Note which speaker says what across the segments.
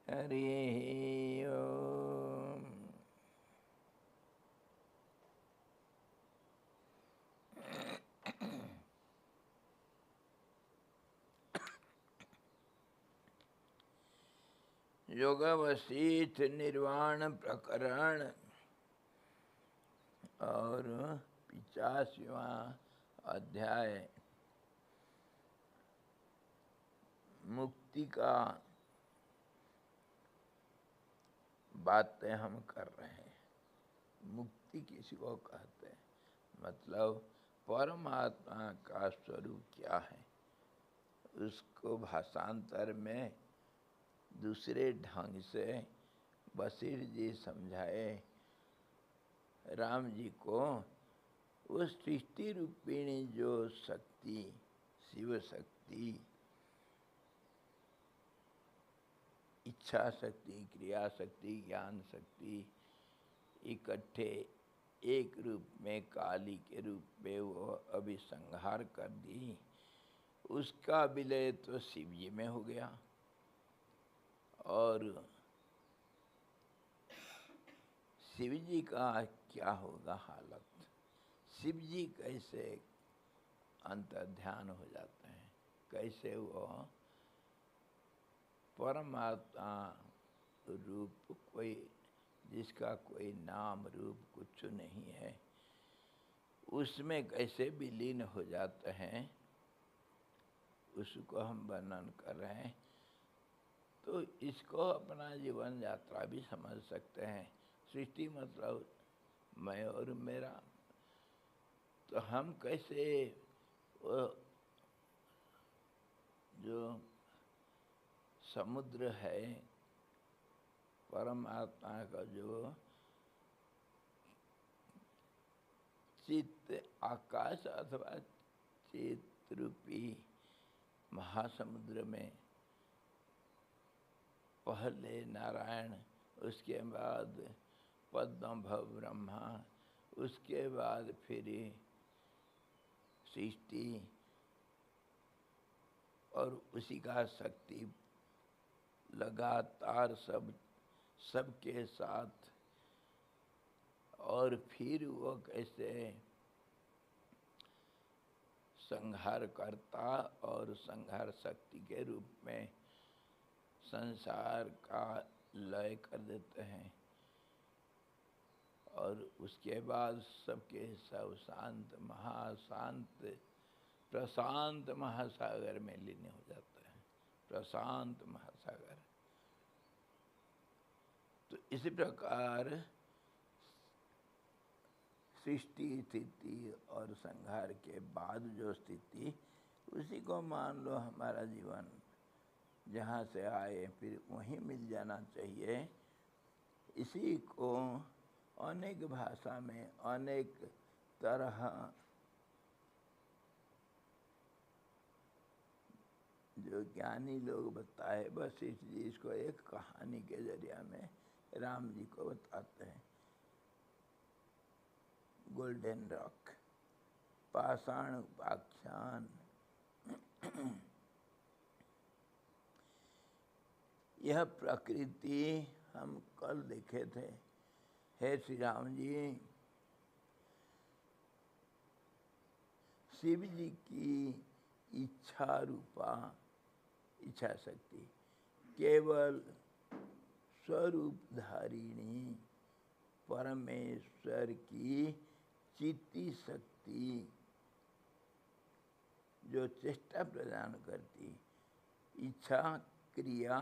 Speaker 1: हरि ओम। योगवशिष्ठ निर्वाण प्रकरण और 85वां अध्याय मुक्ति का बातें हम कर रहे हैं। मुक्ति किसी को कहते हैं, मतलब परमात्मा का स्वरूप क्या है, उसको भाषांतर में दूसरे ढंग से वशिष्ठ जी समझाए। राम जी को वो सृष्टि रूपिणी जो शक्ति, शिव शक्ति, इच्छा शक्ति, क्रिया शक्ति, ज्ञान शक्ति इकट्ठे एक रूप में काली के रूप में वो अभिसंहार कर दी। उसका विलय तो शिव जी में हो गया। और शिव जी का क्या होगा हालत, शिव जी कैसे अंतर्ध्यान हो जाते हैं, कैसे वो परमात्मा रूप, कोई जिसका कोई नाम रूप कुछ नहीं है, उसमें कैसे विलीन हो जाते हैं, उसको हम वर्णन कर रहे हैं। तो इसको अपना जीवन यात्रा भी समझ सकते हैं। सृष्टि मतलब मैं और मेरा, तो हम कैसे वो जो समुद्र है परमात्मा का, जो चित्त आकाश अथवा चित्त रूपी महासमुद्र में पहले नारायण, उसके बाद पद्मभव ब्रह्मा, उसके बाद फिर सृष्टि और उसी का शक्ति लगातार सबके साथ, और फिर वो कैसे संहार करता और संहार शक्ति के रूप में संसार का लय कर देते हैं, और उसके बाद सबके सब शांत महाशांत प्रशांत महासागर में लीन हो जाते हैं। प्रशांत महासागर। तो इसी प्रकार सृष्टि स्थिति और संहार के बाद जो स्थिति, उसी को मान लो हमारा जीवन, जहाँ से आए फिर वहीं मिल जाना चाहिए। इसी को अनेक भाषा में अनेक तरह जो ज्ञानी लोग बताए, वशिष्ठ जी इसको एक कहानी के जरिया में राम जी को बताते हैं। गोल्डन रॉक, पाषाण उपाख्यान। यह प्रकृति हम कल देखे थे। हे श्री राम जी, शिव जी की इच्छा रूपा इच्छा शक्ति, केवल स्वरूप धारिणी परमेश्वर की चित्ती शक्ति, जो चेष्टा प्रदान करती, इच्छा क्रिया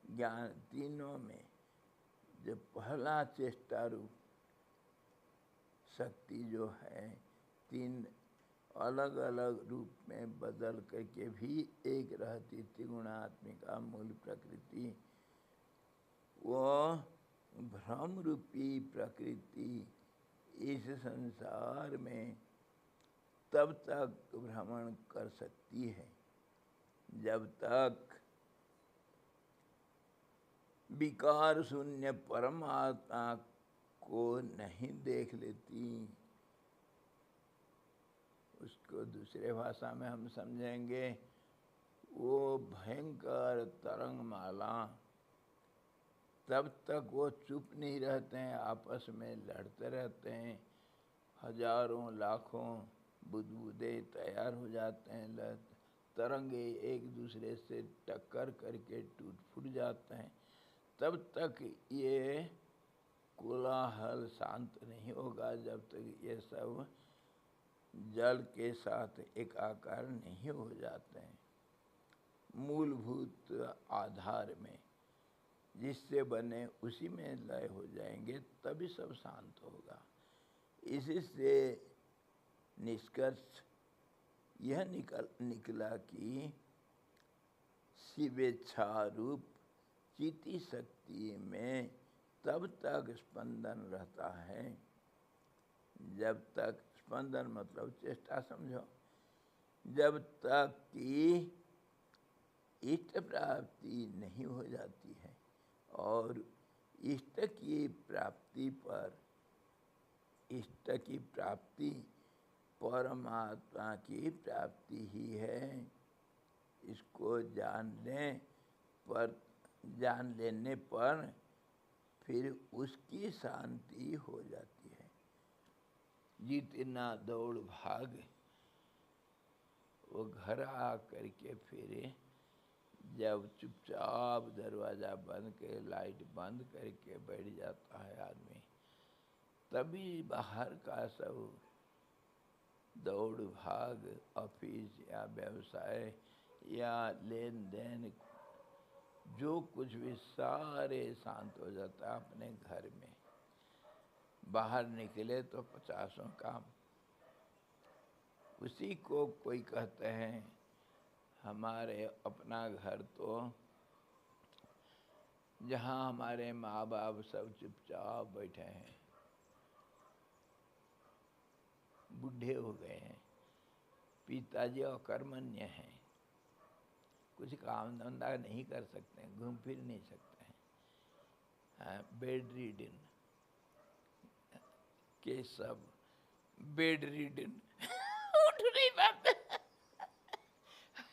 Speaker 1: ज्ञान तीनों में जो पहला चेष्टा रूप शक्ति जो है, तीन अलग अलग रूप में बदल करके भी एक रहती त्रिगुणात्मिका मूल प्रकृति, वो भ्रम रूपी प्रकृति इस संसार में तब तक भ्रमण कर सकती है जब तक विकार शून्य परमात्मा को नहीं देख लेती। उसको दूसरे भाषा में हम समझेंगे, वो भयंकर तरंगमाला तब तक वो चुप नहीं रहते हैं, आपस में लड़ते रहते हैं। हजारों लाखों बुदबुदे तैयार हो जाते हैं, तरंगे एक दूसरे से टक्कर करके टूट फूट जाते हैं। तब तक ये कोलाहल शांत नहीं होगा, जब तक ये सब जल के साथ एकाकार नहीं हो जाते हैं। मूलभूत आधार में जिससे बने उसी में लय हो जाएंगे, तभी सब शांत होगा। इसी से निष्कर्ष यह निकला कि शिवेच्छा रूप चिति शक्ति में तब तक स्पंदन रहता है, जब तक, स्पंदन मतलब चेष्टा समझो, जब तक कि इष्ट प्राप्ति नहीं हो जाती है। और इष्ट की प्राप्ति पर, इष्ट की प्राप्ति परमात्मा की प्राप्ति ही है। इसको जान लेने पर फिर उसकी शांति हो जाती है। जितना दौड़ भाग, वो घर आ करके फिर जब चुपचाप दरवाज़ा बंद के लाइट बंद करके बैठ जाता है आदमी, तभी बाहर का सब दौड़ भाग, ऑफिस या व्यवसाय या लेन देन, जो कुछ भी सारे शांत हो जाता है अपने घर में। बाहर निकले तो 50 काम। उसी को कोई कहते हैं हमारे अपना घर, तो जहाँ हमारे माँ बाप सब चुपचाप बैठे हैं, बूढ़े हो गए हैं, पिताजी अकर्मण्य हैं, कुछ काम धंधा नहीं कर सकते, घूम फिर नहीं सकते हैं, बेड रीडन के सब, बेड रीडन उठ नहीं पाते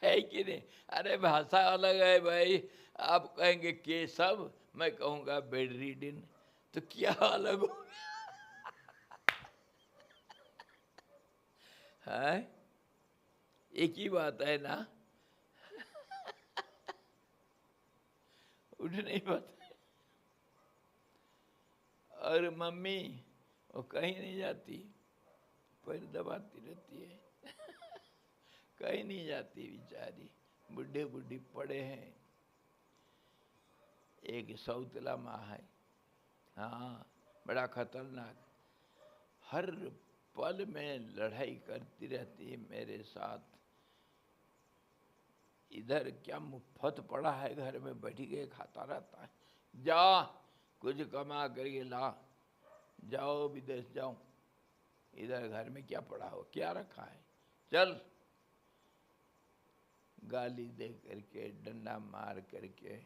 Speaker 1: है कि नहीं? अरे भाषा अलग है भाई। आप कहेंगे के सब, मैं कहूँगा बेड रीडन, तो क्या अलग हो है? एक ही बात है ना। उठ नहीं पाते। और मम्मी वो कहीं नहीं जाती, पैर दबाती रहती है कहीं नहीं जाती बेचारी, बुढ़े बुढ़ी पड़े हैं। एक सौतला माँ है, हाँ, बड़ा खतरनाक, हर पल में लड़ाई करती रहती है मेरे साथ। इधर क्या मुफ्त पड़ा है, घर में बैठ के खाता रहता है। जा कुछ कमा करके ला, जाओ विदेश जाओ, इधर घर में क्या पड़ा हो, क्या रखा है, चल। गाली दे करके, डंडा मार करके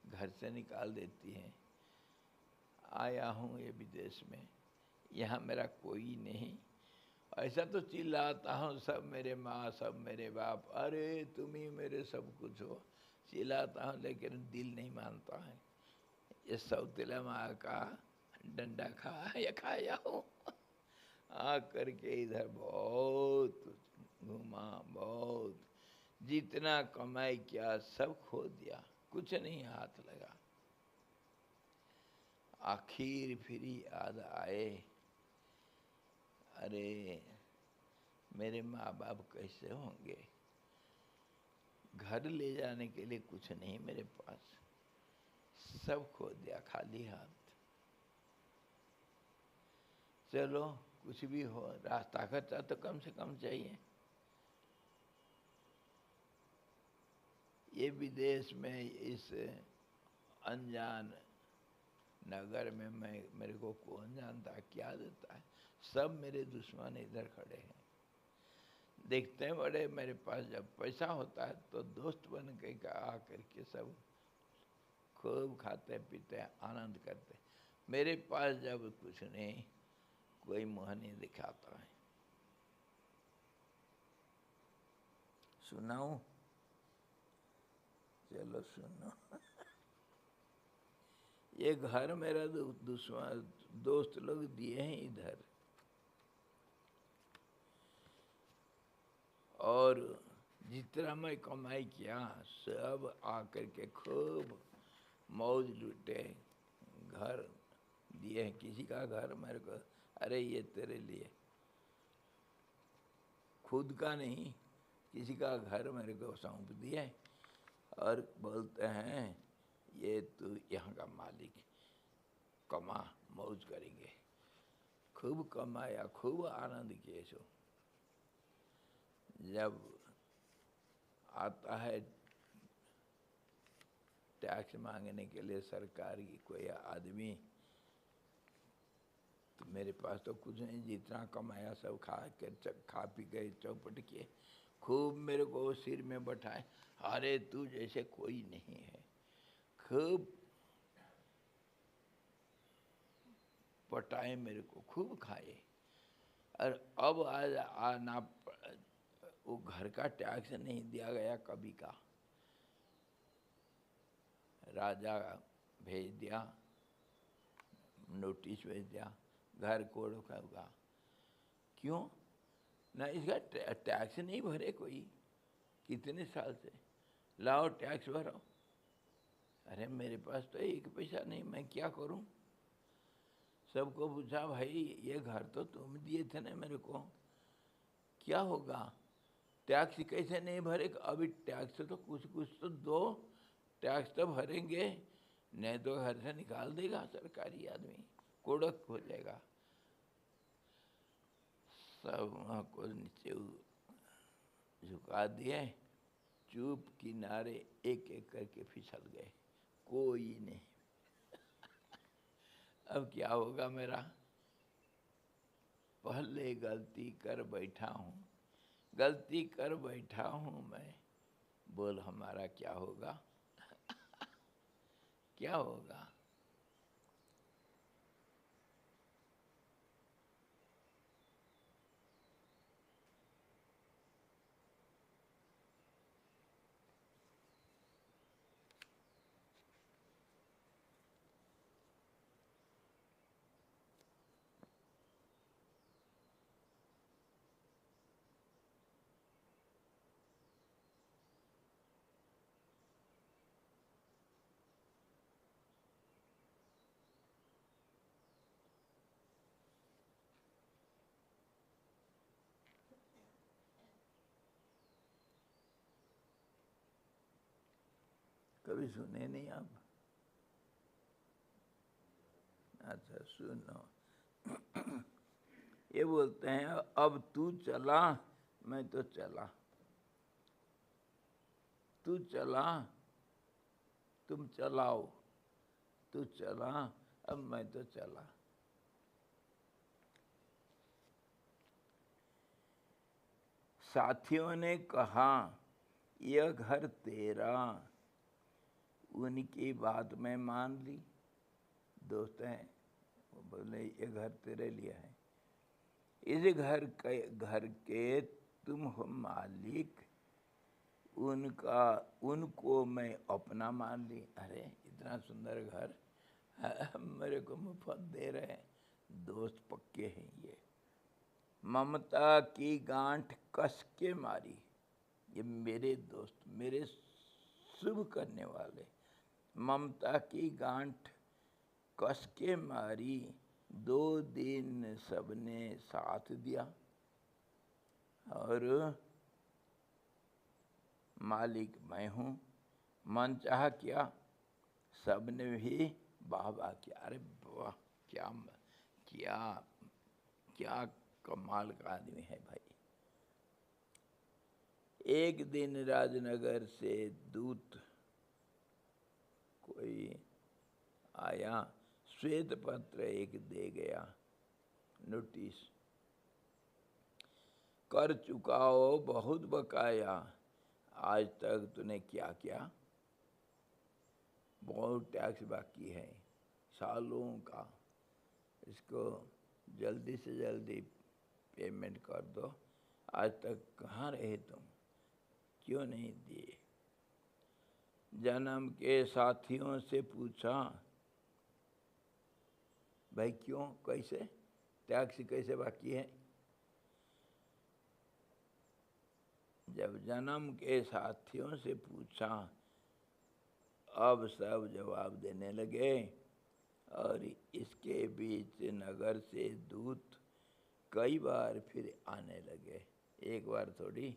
Speaker 1: घर से निकाल देती हैं। आया हूँ ये विदेश में, यहाँ मेरा कोई नहीं। ऐसा तो चिल्लाता हूँ, सब मेरे माँ, सब मेरे बाप, अरे तुम ही मेरे सब कुछ हो, चिल्लाता हूँ, लेकिन दिल नहीं मानता है। ये सौतेला माँ का डंडा खाया हूँ आ करके इधर बहुत घुमा, बहुत, जितना कमाई किया सब खो दिया, कुछ नहीं हाथ लगा। आखिर फिर याद आए, अरे मेरे माँ बाप कैसे होंगे, घर ले जाने के लिए कुछ नहीं मेरे पास, सब खो दिया, खाली हाथ। चलो कुछ भी हो, रास्ता खर्चा तो कम से कम चाहिए। ये विदेश में इस अनजान नगर में मेरे को कौन जानता है, क्या देता है। सब मेरे दुश्मन इधर खड़े हैं, देखते हैं बड़े, मेरे पास जब पैसा होता है तो दोस्त बन के आ करके सब खूब खाते पीते आनंद करते। मेरे पास जब कुछ नहीं, कोई मुँह नहीं दिखाता है। सुनाऊं? चलो सुनो ये घर मेरा दुश्मन दोस्त लोग दिए हैं इधर, और जितना मैं कमाई किया सब आकर के खूब मौज लूटे, घर दिए हैं। किसी का घर मेरे को, अरे ये तेरे लिए, खुद का नहीं, किसी का घर मेरे को सौंप दिया है और बोलते हैं ये तू यहाँ का मालिक, कमा, मौज करेंगे। खूब कमाया, खूब आनंद किए। सो जब आता है टैक्स मांगने के लिए सरकार की कोई आदमी, तो मेरे पास तो कुछ नहीं, जितना कमाया सब खा पी गए, चौपट किए, खूब मेरे को सिर में बैठाए, अरे तू जैसे कोई नहीं है, खूब पटाए मेरे को, खूब खाए। और अब आज आना, वो घर का टैक्स नहीं दिया गया कभी का, राजा भेज दिया, नोटिस भेज दिया, घर को रोका। क्यों ना, इसका टैक्स नहीं भरे कोई, कितने साल से, लाओ टैक्स भरो। अरे मेरे पास तो एक पैसा नहीं, मैं क्या करूं? सबको पूछा, भाई ये घर तो तुम दिए थे ना मेरे को, क्या होगा? टैक्स कैसे नहीं भरे? अभी टैक्स तो कुछ तो दो, टैक्स तो भरेंगे, नहीं तो घर से निकाल देगा सरकारी आदमी, कोड़क हो जाएगा। सब को नीचे झुका दिए, चुप किनारे एक एक करके फिसल गए, कोई नहीं। अब क्या होगा मेरा? पहले गलती कर बैठा हूँ, गलती कर बैठा हूँ मैं, बोल हमारा क्या होगा? क्या होगा? कभी सुने नहीं आप? अच्छा सुनो। ये बोलते हैं, अब तू चला, मैं तो चला, तू चला, तुम चलाओ, तू चला, अब मैं तो चला। साथियों ने कहा, यह घर तेरा, उनकी बात मैं मान ली। दोस्त हैं, वो बोले ये घर तेरे लिए है, इस घर के तुम हो मालिक, उनको मैं अपना मान ली। अरे इतना सुंदर घर मेरे को मुफ्त दे रहे हैं, दोस्त पक्के हैं ये। ममता की गांठ कस के मारी, ये मेरे दोस्त, मेरे शुभ करने वाले, ममता की गांठ कस के मारी, 2 दिन सबने साथ दिया, और मालिक मैं हूँ, मन चाह किया, सबने भी वाह वाह किया। अरे वाह, क्या क्या क्या कमाल का आदमी है भाई। एक दिन राजनगर से दूत कोई आया, श्वेत पत्र एक दे गया, नोटिस, कर चुकाओ बहुत बकाया, आज तक तूने क्या किया? बहुत टैक्स बाकी है, सालों का, इसको जल्दी से जल्दी पेमेंट कर दो। आज तक कहाँ रहे तुम, क्यों नहीं दिए? जन्म के साथियों से पूछा, भाई क्यों, कैसे, टैक्स कैसे बाकी है? जब जन्म के साथियों से पूछा, अब सब जवाब देने लगे। और इसके बीच नगर से दूत कई बार फिर आने लगे। एक बार थोड़ी,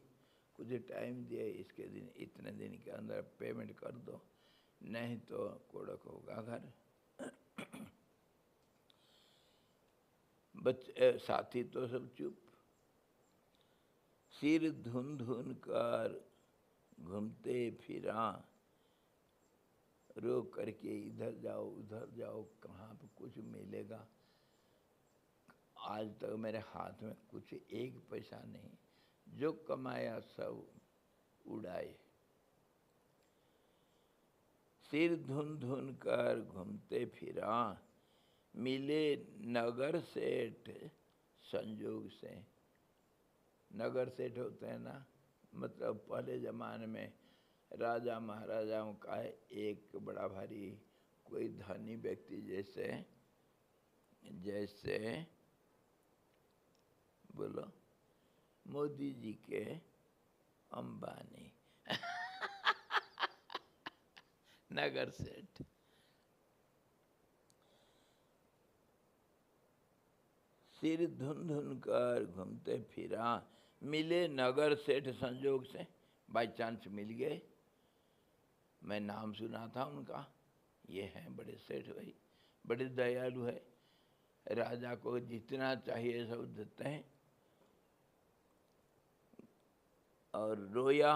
Speaker 1: कुछ टाइम दिए, इसके दिन इतने दिन के अंदर पेमेंट कर दो, नहीं तो कोड़क होगा घर। बच्चे साथी तो सब चुप, सिर धुन धुन कर घूमते फिरा, रो करके इधर जाओ उधर जाओ, कहाँ पे कुछ मिलेगा। आज तक मेरे हाथ में कुछ एक पैसा नहीं, जो कमाया सब उड़ाए। सिर धुन धुन कर घूमते फिरा, मिले नगर सेठ संजोग से। नगर सेठ होते हैं ना, मतलब पहले ज़माने में राजा महाराजाओं का एक बड़ा भारी कोई धनी व्यक्ति, जैसे बोलो मोदी जी के अंबानी। नगर सेठ। सिर धुन धुन कर घूमते फिरा, मिले नगर सेठ संजोग से, बाई चांस मिल गए। मैं नाम सुना था उनका, ये हैं बड़े सेठ भाई, बड़े दयालु है, राजा को जितना चाहिए सब देते हैं। और रोया,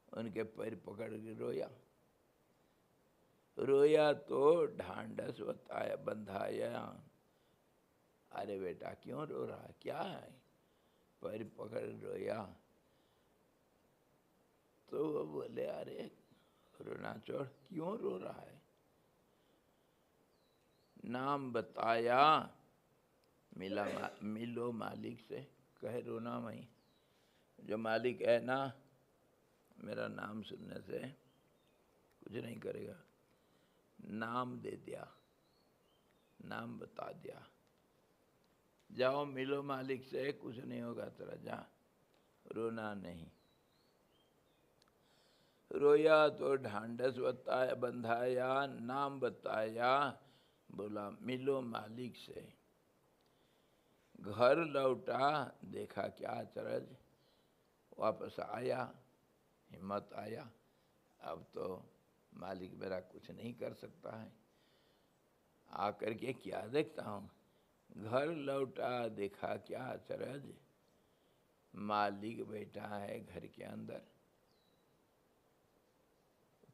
Speaker 1: उनके पैर पकड़ के रोया। रोया तो ढांढस बताया बंधाया। अरे बेटा क्यों रो रहा है, क्या है? पैर पकड़ रोया। तो वो बोले, अरे रोना छोड़, क्यों रो रहा है? नाम बताया, मिलो मालिक से, कहे रोना मई, जो मालिक है ना, मेरा नाम सुनने से कुछ नहीं करेगा। नाम दे दिया, नाम बता दिया, जाओ मिलो मालिक से, कुछ नहीं होगा तेरा, जा, रोना नहीं। रोया तो ढांढस बताया बंधाया, नाम बताया, बोला मिलो मालिक से। घर लौटा, देखा क्या अचरज, वापस आया, हिम्मत आया, अब तो मालिक मेरा कुछ नहीं कर सकता है। आकर के क्या देखता हूँ, घर लौटा देखा क्या अचरज, मालिक बैठा है घर के अंदर।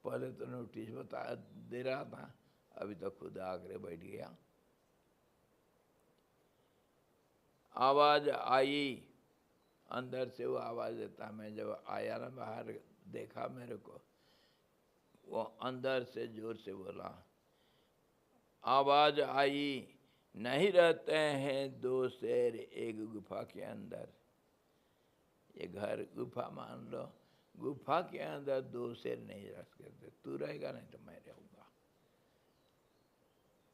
Speaker 1: पहले तो नोटिस बता दे रहा था, अभी तो खुद आकर बैठ गया। आवाज आई, अंदर से वो आवाज देता। मैं जब आया ना बाहर, देखा मेरे को, वो अंदर से जोर से बोला, आवाज आई, नहीं रहते हैं दो शेर एक गुफा के अंदर। ये घर गुफा मान लो, गुफा के अंदर दो शेर नहीं रह सकते, तू रहेगा नहीं तो मैं रहूंगा।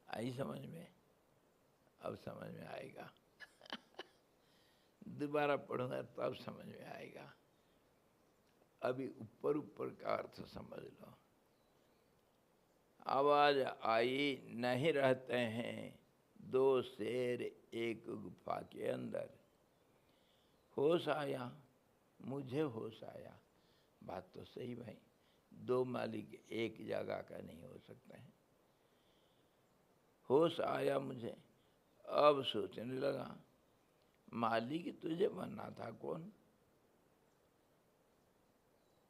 Speaker 1: आई समझ में? अब समझ में आएगा। दोबारा पढ़ूंगा तब समझ में आएगा, अभी ऊपर ऊपर का अर्थ समझ लो। आवाज आई, नहीं रहते हैं दो शेर एक गुफा के अंदर। होश आया, मुझे होश आया, बात तो सही भाई, दो मालिक एक जगह का नहीं हो सकते हैं। होश आया मुझे, अब सोचने लगा, मालिक तुझे बनना था कौन?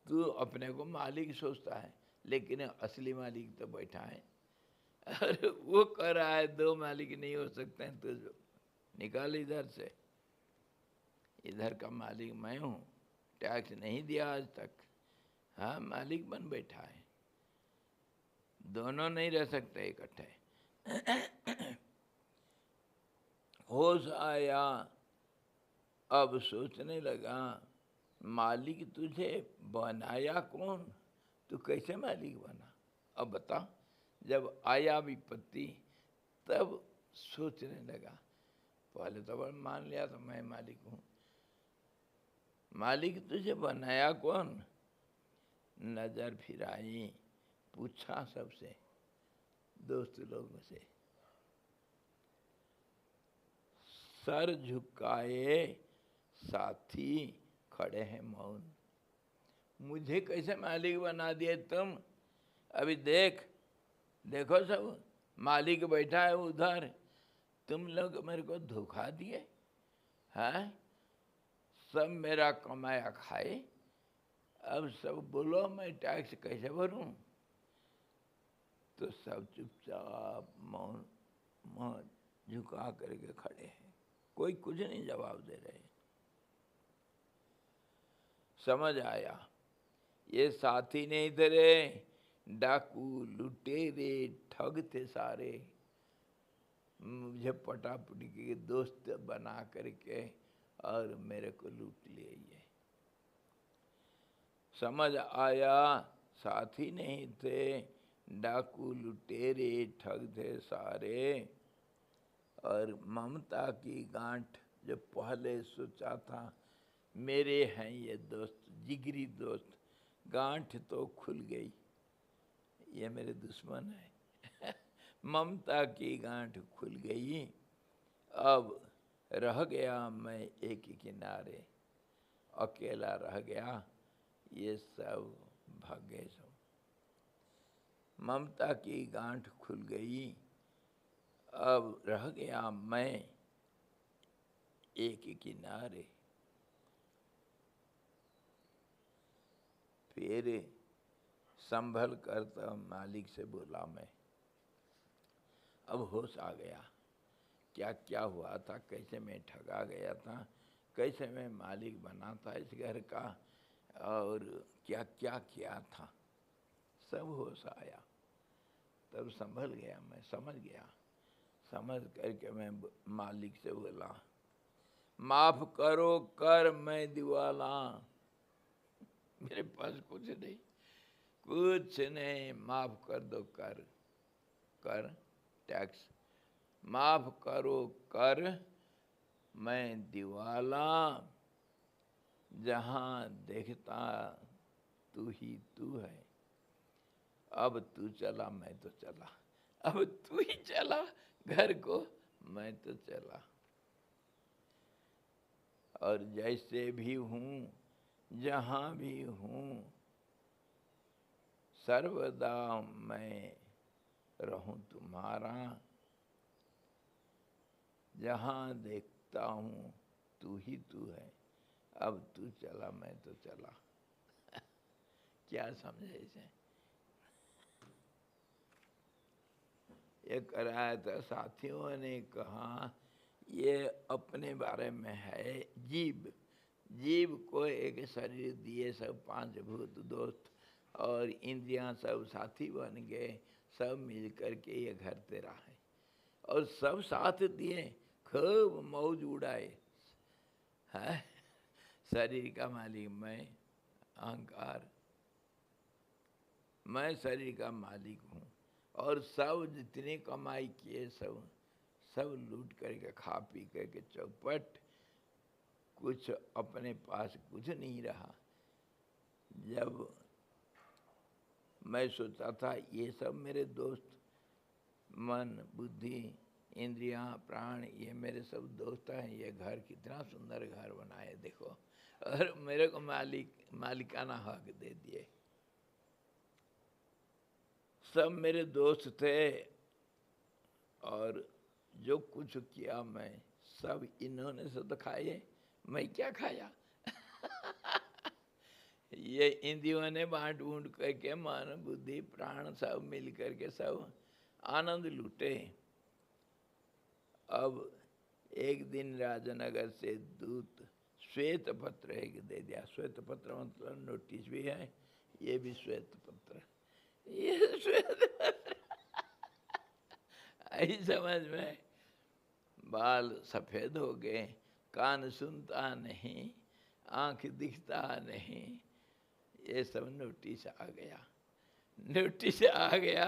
Speaker 1: तू अपने को मालिक सोचता है, लेकिन असली मालिक तो बैठा है। अरे वो कह रहा है दो मालिक नहीं हो सकते हैं, तो निकाल इधर से। इधर का मालिक मैं हूँ, टैक्स नहीं दिया आज तक, हाँ मालिक बन बैठा है। दोनों नहीं रह सकते इकट्ठे। होश आया, अब सोचने लगा, मालिक तुझे बनाया कौन? तू कैसे मालिक बना? अब बता। जब आया विपत्ति तब सोचने लगा। पहले तो बस मान लिया तो मैं मालिक हूँ। मालिक तुझे बनाया कौन? नजर फिराई, पूछा सबसे, दोस्त लोगों से, सर झुकाए साथी खड़े हैं मौन। मुझे कैसे मालिक बना दिए तुम? अभी देखो सब मालिक बैठा है उधर, तुम लोग मेरे को धोखा दिए हैं। सब मेरा कमाया खाए, अब सब बोलो मैं टैक्स कैसे भरूं? तो सब चुपचाप मौन मौन झुका करके खड़े हैं, कोई कुछ नहीं जवाब दे रहे। समझ आया ये साथी नहीं थे रे, डाकू लुटेरे ठग थे सारे। मुझे पटापटी के दोस्त बना करके और मेरे को लूट लिए ये। समझ आया साथी नहीं थे, डाकू लुटेरे ठग थे सारे। और ममता की गांठ जो पहले सोचा था मेरे हैं ये दोस्त, जिगरी दोस्त, गांठ तो खुल गई, ये मेरे दुश्मन है। ममता की गांठ खुल गई, अब रह गया मैं एक ही किनारे, अकेला रह गया, ये सब भागे सब। ममता की गांठ खुल गई, अब रह गया मैं एक ही किनारे। फिर संभल कर तो मालिक से बोला मैं, अब होश आ गया, क्या क्या हुआ था, कैसे मैं ठगा गया था, कैसे मैं मालिक बना था इस घर का, और क्या क्या किया था, सब होश आया। तब संभल गया, मैं समझ गया। समझ करके मैं मालिक से बोला, माफ करो कर मैं दिवाला, मेरे पास कुछ नहीं, कुछ नहीं, माफ कर दो कर टैक्स, माफ करो कर मैं दिवाला, जहाँ देखता तू ही तू है। अब तू चला मैं तो चला, अब तू ही चला घर को, मैं तो चला। और जैसे भी हूँ जहाँ भी हूँ, सर्वदा मैं रहूं तुम्हारा, जहाँ देखता हूँ तू ही तू है, अब तू चला मैं तो चला। क्या समझे इसे? ये कराया था, साथियों ने कहा ये अपने बारे में है। जीव को एक शरीर दिए, सब पांच भूत दोस्त और इंद्रियां सब साथी बन गए, सब मिल करके ये घर तेरा है, और सब साथ दिए, खूब मौज उड़ाए। है शरीर का मालिक मैं, अहंकार, मैं शरीर का मालिक हूँ, और सब जितनी कमाई किए सब लूट करके खा पी करके चौपट, कुछ अपने पास कुछ नहीं रहा। जब मैं सोचा था ये सब मेरे दोस्त, मन बुद्धि इंद्रियां प्राण ये मेरे सब दोस्त हैं, ये घर कितना सुंदर घर बनाए देखो, और मेरे को मालिकाना हक दे दिए। सब मेरे दोस्त थे, और जो कुछ किया मैं सब इन्होंने से तो खाए, मैं क्या खाया? ये इंद्रियों ने बांट बूंट करके मन बुद्धि प्राण सब मिल करके सब आनंद लूटे। अब एक दिन राजनगर से दूत श्वेत पत्र एक दे दिया। श्वेत पत्र मतलब नोटिस भी है, ये भी श्वेत पत्र, ये श्वेत पत्र। आई समझ में, बाल सफेद हो गए, कान सुनता नहीं, आंख दिखता नहीं, ये सब नोटिस आ गया, नोटिस आ गया।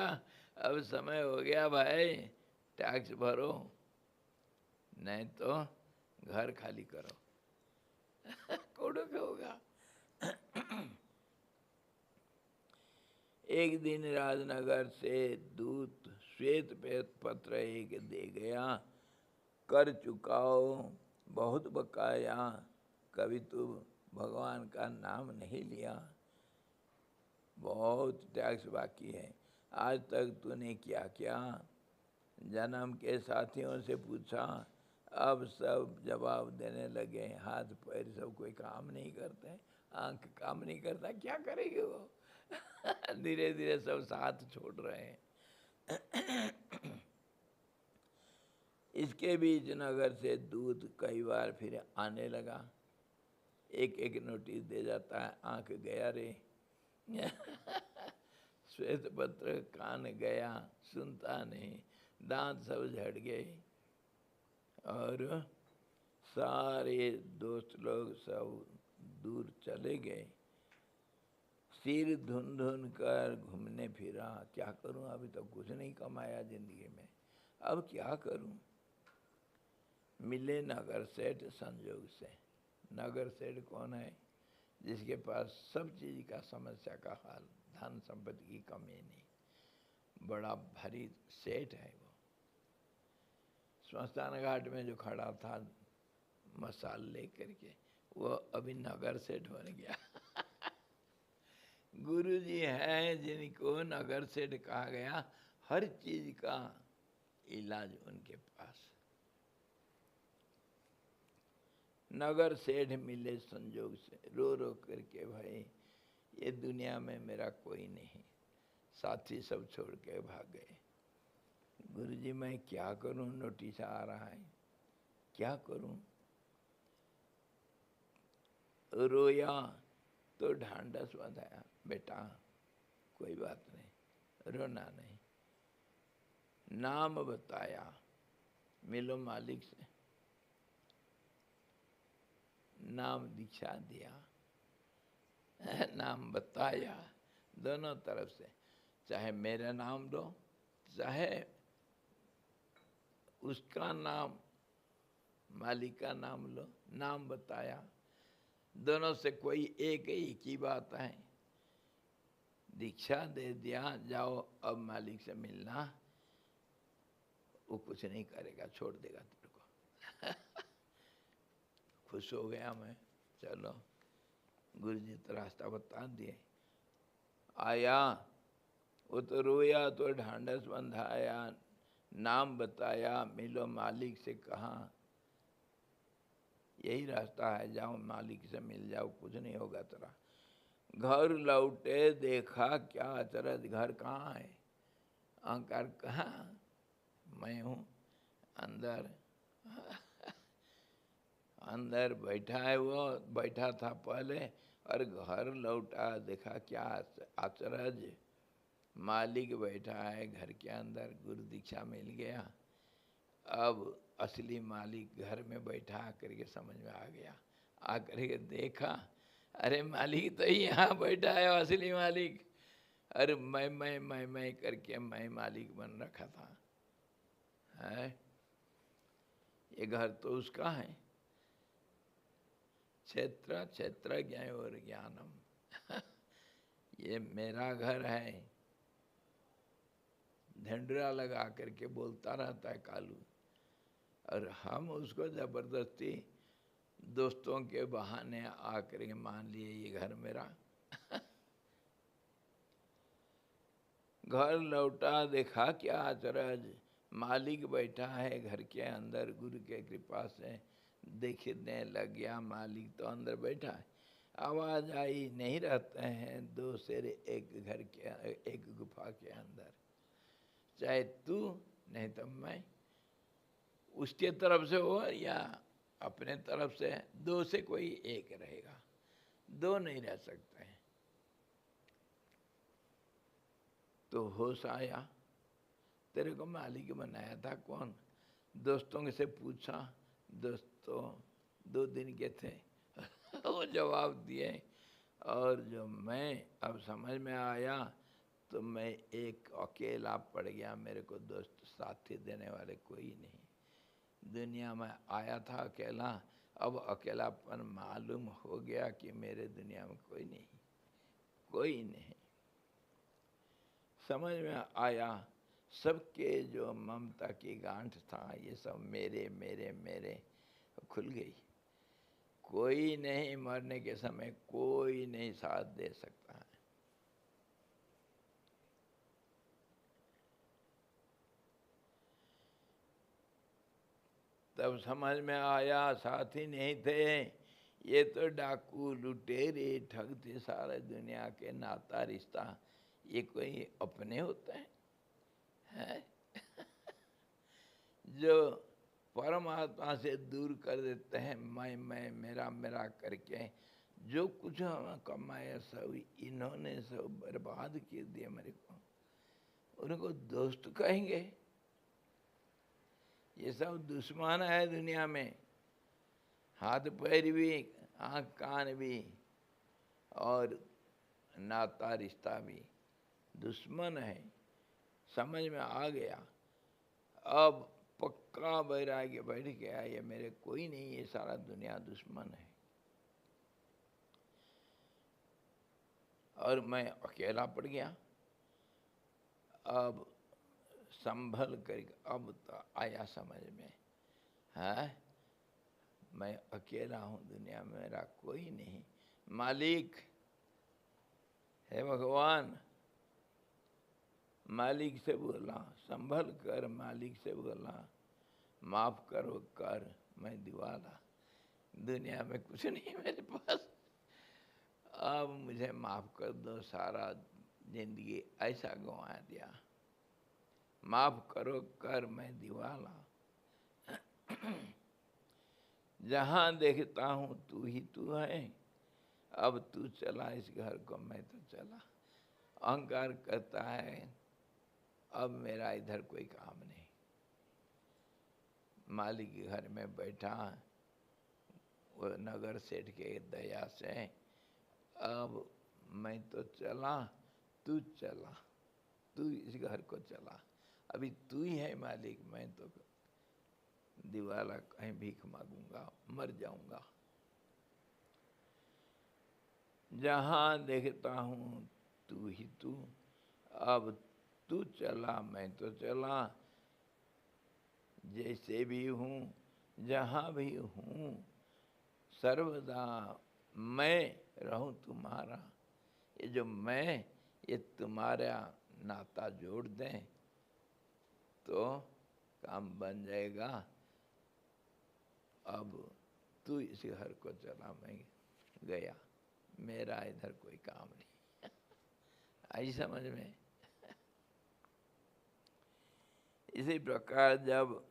Speaker 1: अब समय हो गया भाई, टैक्स भरो। नहीं तो घर खाली करो। कोड़ो क्या होगा। एक दिन राजनगर से दूत श्वेत पत्र एक दे गया, कर चुकाओ बहुत बकाया, कभी तू भगवान का नाम नहीं लिया, बहुत टैक्स बाकी है, आज तक तूने क्या क्या। जन्म के साथियों से पूछा, अब सब जवाब देने लगे, हाथ पैर सब कोई काम नहीं करते, आंख काम नहीं करता, क्या करेंगे वो। धीरे धीरे सब साथ छोड़ रहे हैं। इसके बीच नगर से दूत कई बार फिर आने लगा, एक एक नोटिस दे जाता है, आंख गया रे। श्वेत पत्र कान गया, सुनता नहीं, दांत सब झड़ गए और सारे दोस्त लोग सब दूर चले गए। सिर धुन धुन कर घूमने फिरा, क्या करूं, अभी तो कुछ नहीं कमाया जिंदगी में, अब क्या करूं। मिले नगर सेठ संजोग से। नगर सेठ कौन है? जिसके पास सब चीज का समस्या का हाल, धन संपत्ति की कमी नहीं, बड़ा भारी सेठ है वो। स्मशान घाट में जो खड़ा था मसाल लेकर के, वो अभी नगर सेठ बन गया। गुरु जी हैं जिनको नगर सेठ कहा गया, हर चीज का इलाज उनके पास। नगर सेठ मिले संजोग से, रो रो करके, भाई ये दुनिया में मेरा कोई नहीं, साथी सब छोड़ के भाग गए। गुरुजी मैं क्या करूं, नोटिस आ रहा है, क्या करूं। रोया तो ढांढस बंधाया, बेटा कोई बात नहीं, रोना नहीं। नाम बताया, मिलो मालिक से, नाम दीक्षा दिया, नाम बताया दोनों तरफ से, चाहे मेरा नाम लो चाहे उसका नाम, मालिक का नाम लो, नाम बताया, दोनों से कोई एक ही बात है। दीक्षा दे दिया, जाओ अब मालिक से मिलना, वो कुछ नहीं करेगा, छोड़ देगा तेरे को। खुश हो गया मैं, चलो गुरुजी तो रास्ता बता दिए। आया वो तो रोया तो ढांढस बंधाया, नाम बताया, मिलो मालिक से कहा, यही रास्ता है, जाओ मालिक से मिल जाओ, कुछ नहीं होगा तेरा। घर लौटे देखा क्या अचरज, घर कहाँ है, अहंकार कहाँ, मैं हूँ अंदर। अंदर बैठा है वो, बैठा था पहले, और घर लौटा देखा क्या अचरज, मालिक बैठा है घर के अंदर, गुरु दीक्षा मिल गया। अब असली मालिक घर में बैठा करके समझ में आ गया, आकर के देखा, अरे मालिक तो यहाँ बैठा है असली मालिक, अरे मैं करके मैं मालिक बन रखा था है। ये घर तो उसका है, क्षेत्र क्षेत्रज्ञ और ज्ञानम। ये मेरा घर है। ढंडरा लगा करके बोलता रहता है कालू, और हम उसको जबरदस्ती दोस्तों के बहाने आकर के मान लिए ये घर मेरा। घर लौटा देखा क्या अचरज, मालिक बैठा है घर के अंदर, गुरु के कृपा से देखने लग गया, मालिक तो अंदर बैठा है। आवाज आई, नहीं रहते हैं दो शेर एक घर के, एक गुफा के अंदर, चाहे तू नहीं तो मैं, उसके तरफ से हो या अपने तरफ से, दो से कोई एक रहेगा, दो नहीं रह सकते हैं। तो होश आया, तेरे को मालिक बनाया था कौन? दोस्तों से पूछा, दोस्तों 2 दिन के थे। वो जवाब दिए, और जो मैं अब समझ में आया तो मैं एक अकेला पड़ गया, मेरे को दोस्त साथी देने वाले कोई नहीं। दुनिया में आया था अकेला, अब अकेलापन मालूम हो गया कि मेरे दुनिया में कोई नहीं, कोई नहीं। समझ में आया सबके जो ममता की गांठ था ये सब मेरे मेरे मेरे खुल गई। कोई नहीं, मरने के समय कोई नहीं साथ दे सकता है। तब समझ में आया साथी नहीं थे, ये तो डाकू लुटेरे ठगते सारे दुनिया के नाता रिश्ता, ये कोई अपने होते हैं? जो परमात्मा से दूर कर देते हैं, मैं मेरा मेरा करके जो कुछ हम कमाया सब इन्होंने सब बर्बाद कर दिया मेरे को। उनको दोस्त कहेंगे? ये सब दुश्मन है दुनिया में, हाथ पैर भी, आँख कान भी, और नाता रिश्ता भी दुश्मन है। समझ में आ गया, अब पक्का वैराग्य बैठ गया, ये मेरे कोई नहीं, ये सारा दुनिया दुश्मन है। और मैं अकेला पड़ गया। अब संभल कर, अब तो आया समझ में, है मैं अकेला हूँ दुनिया में, मेरा कोई नहीं। मालिक है भगवान, मालिक से बोला, संभल कर मालिक से बोला, माफ करो कर मैं दीवाना, दुनिया में कुछ नहीं मेरे पास, अब मुझे माफ कर दो, सारा जिंदगी ऐसा गंवा दिया, माफ करो कर मैं दीवाना। जहाँ देखता हूँ तू ही तू है, अब तू चला इस घर को, मैं तो चला। अहंकार करता है अब मेरा इधर कोई काम नहीं। मालिक के घर में बैठा, वो नगर सेठ के दया से, अब मैं तो चला, तू चला, तू इस घर को चला, अभी तू ही है मालिक, मैं तो दीवाला कहीं भीख मांगूंगा, मर जाऊंगा। जहाँ देखता हूँ तू ही तू, अब तू चला मैं तो चला, जैसे भी हूँ जहाँ भी हूँ सर्वदा मैं रहूं तुम्हारा। ये जो मैं, ये तुम्हारा नाता जोड़ दें तो काम बन जाएगा। अब तू इस घर को चला, मैं गया, मेरा इधर कोई काम नहीं। आई समझ में? इसी प्रकार जब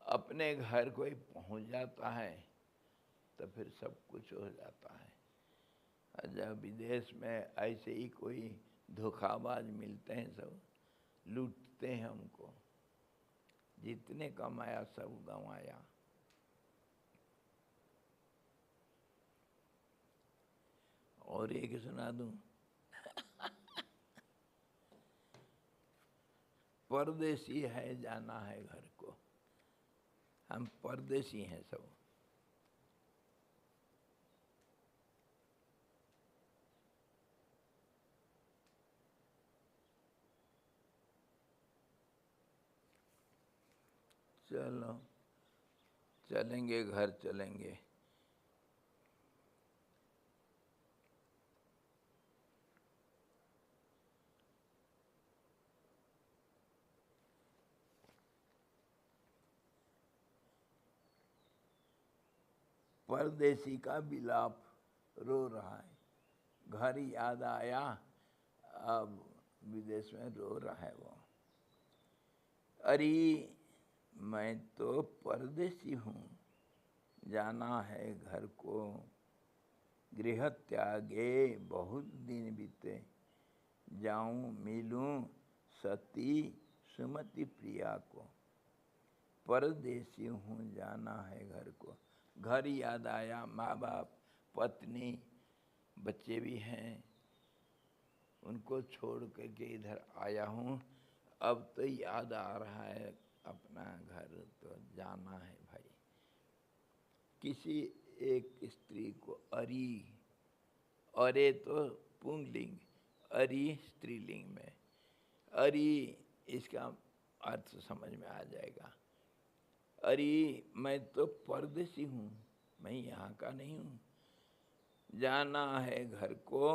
Speaker 1: अपने घर कोई पहुंच जाता है तो फिर सब कुछ हो जाता है। जब विदेश में ऐसे ही कोई धोखाबाज मिलते हैं, सब लूटते हैं हमको, जितने कमाया सब गंवाया। और एक सुना दूं, परदेसी है जाना है घर को, हम परदेसी हैं सब। चलो चलेंगे, घर चलेंगे। परदेसी का विलाप रो रहा है, घर याद आया, अब विदेश में रो रहा है वो। अरे मैं तो परदेसी हूँ, जाना है घर को, गृह त्यागे बहुत दिन बीते, जाऊं मिलूं सती सुमति प्रिया को। परदेसी हूँ जाना है घर को, घर याद आया, माँ बाप, पत्नी, बच्चे भी हैं, उनको छोड़ करके इधर आया हूँ। अब तो याद आ रहा है अपना घर तो जाना है भाई। किसी एक स्त्री को अरी, अरे तो पुंगलिंग, अरी स्त्रीलिंग में, अरी इसका अर्थ समझ में आ जाएगा। अरे मैं तो परदेसी हूँ, मैं यहाँ का नहीं हूँ। जाना है घर को,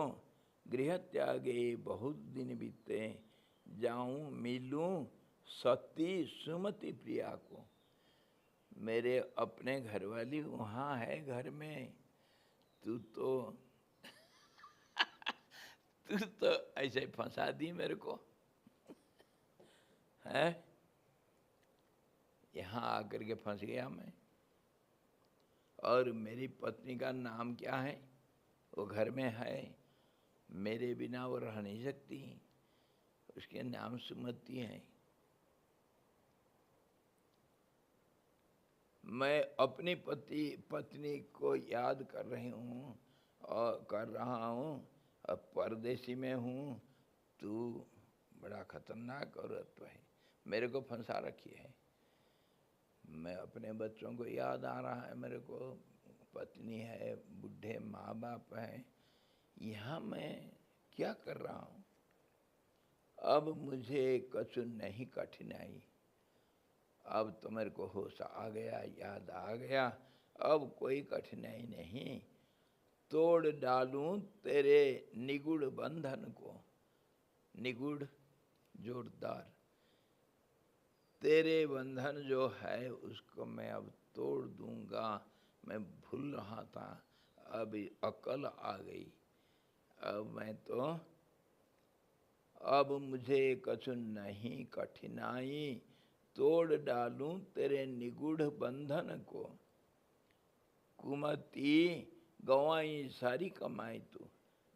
Speaker 1: गृह त्यागे बहुत दिन बीते, जाऊं मिलूं सती सुमति प्रिया को। मेरे अपने घरवाली वहाँ है घर में, तू तो तू तो ऐसे फंसा दी मेरे को है, यहाँ आकर के फंस गया मैं। और मेरी पत्नी का नाम क्या है, वो घर में है, मेरे बिना वो रह नहीं सकती, उसके नाम सुमति है। मैं अपनी पत्नी को याद कर रही हूँ और कर रहा हूँ, अब परदेसी में हूँ, तू बड़ा खतरनाक औरत है, मेरे को फंसा रखी है। मैं अपने बच्चों को याद आ रहा है, मेरे को पत्नी है, बूढ़े माँ बाप हैं, यहाँ मैं क्या कर रहा हूँ। अब मुझे कछु नहीं कठिनाई, अब तो मेरे को होश आ गया, याद आ गया, अब कोई कठिनाई नहीं। तोड़ डालूं तेरे निगुड़ बंधन को, निगुड़ जोरदार, तेरे बंधन जो है उसको मैं अब तोड़ दूंगा। मैं भूल रहा था, अब अकल आ गई। अब मैं तो, अब मुझे कछु नहीं कठिनाई, तोड़ डालूं तेरे निगूढ़ बंधन को। कुमति गंवाई सारी कमाई तू,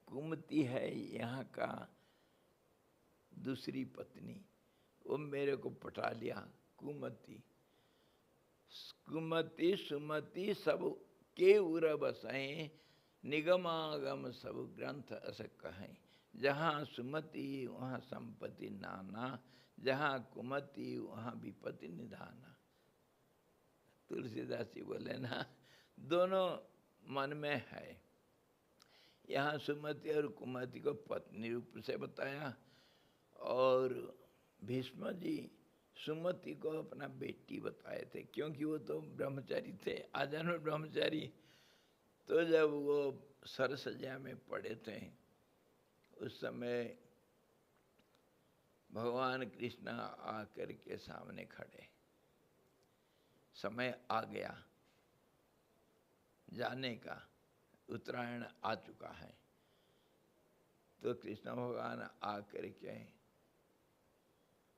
Speaker 1: कुमति है यहाँ का दूसरी पत्नी, वो मेरे को पटा लिया। कुमति, कुमति सुमति सब के उर बसाएं, निगमागम सब ग्रंथ अस कहें। जहाँ सुमति वहाँ संपत्ति नाना, जहाँ कुमति वहाँ विपत्ति निधाना। तुलसीदास जी बोले ना, दोनों मन में है। यहाँ सुमति और कुमति को पत्नी रूप से बताया, और भीष्म जी सुमति को अपना बेटी बताए थे, क्योंकि वो तो ब्रह्मचारी थे, आजन्म ब्रह्मचारी। तो जब वो सरसज्जा में पड़े थे, उस समय भगवान कृष्ण आकर के सामने खड़े, समय आ गया जाने का, उत्तरायण आ चुका है। तो कृष्ण भगवान आकर के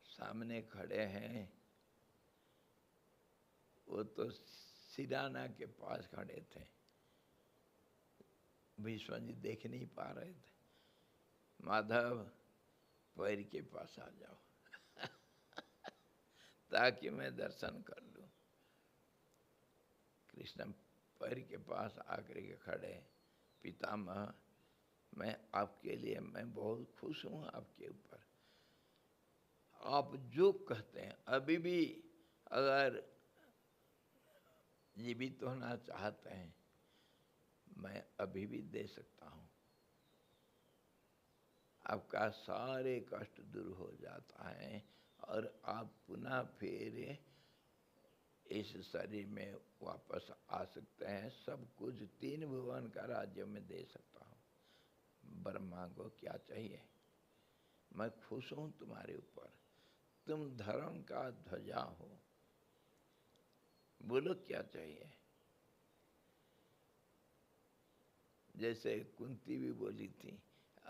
Speaker 1: सामने खड़े हैं, वो तो सिराना के पास खड़े थे, भीष्म जी देख नहीं पा रहे थे। माधव पैर के पास आ जाओ ताकि मैं दर्शन कर लूं। कृष्ण पैर के पास आकर के खड़े, पितामह मैं आपके लिए, मैं बहुत खुश हूँ आपके ऊपर, आप जो कहते हैं, अभी भी अगर जीवित होना चाहते हैं, मैं अभी भी दे सकता हूँ। आपका सारे कष्ट दूर हो जाता है और आप पुनः फिर इस शरीर में वापस आ सकते हैं। सब कुछ 3 भुवन का राज्य में दे सकता हूँ। ब्रह्मा को क्या चाहिए, मैं खुश हूँ तुम्हारे ऊपर, तुम धर्म का ध्वजा हो, बोलो क्या चाहिए। जैसे कुंती भी बोली थी,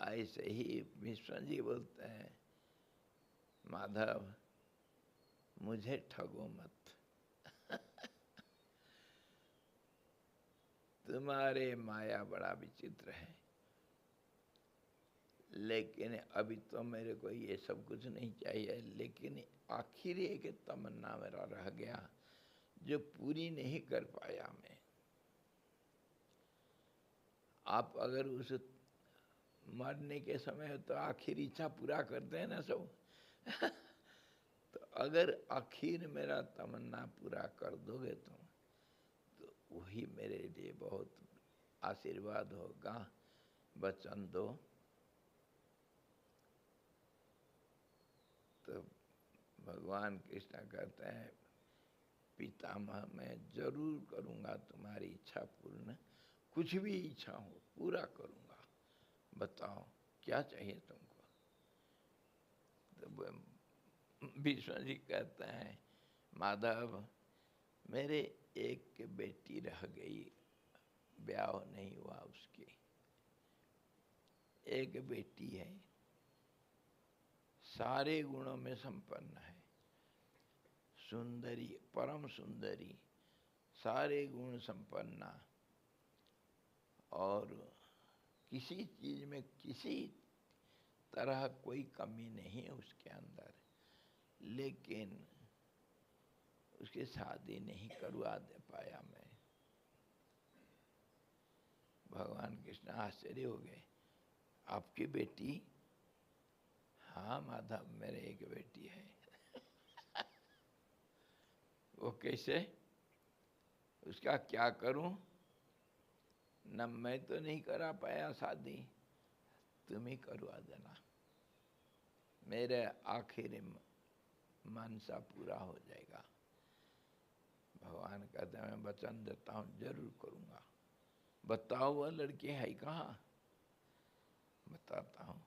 Speaker 1: ऐसे ही भीष्म जी बोलते हैं, माधव मुझे ठगो मत तुम्हारे माया बड़ा विचित्र है, लेकिन अभी तो मेरे को ये सब कुछ नहीं चाहिए। लेकिन आखिर एक तमन्ना मेरा रह गया जो पूरी नहीं कर पाया मैं। आप अगर उस मरने के समय तो आखिर इच्छा पूरा करते हैं ना सब तो अगर आखिर मेरा तमन्ना पूरा कर दोगे तुम, तो वही मेरे लिए बहुत आशीर्वाद होगा। वचन दो। तो भगवान कृष्ण कहते हैं, पितामह मैं जरूर करूँगा तुम्हारी इच्छा पूर्ण, कुछ भी इच्छा हो पूरा करूँगा, बताओ क्या चाहिए तुमको। तो विष्णु जी कहते हैं, माधव मेरे एक बेटी रह गई, ब्याह नहीं हुआ उसकी, एक बेटी है, सारे गुणों में संपन्न है, सुंदरी, परम सुंदरी, सारे गुण संपन्ना, और किसी चीज में किसी तरह कोई कमी नहीं है उसके अंदर, लेकिन उसकी शादी नहीं करवा दे पाया मैं। भगवान कृष्ण आश्चर्य हो गए, आपकी बेटी? हाँ माधव मेरे एक बेटी है। वो कैसे? उसका क्या करूं? न मैं तो नहीं करा पाया शादी, तुम ही करवा देना, मेरे आखिरी मनसा पूरा हो जाएगा। भगवान कहते हैं, मैं वचन देता हूँ जरूर करूँगा। बताओ वह लड़की है कहाँ? बताता हूँ।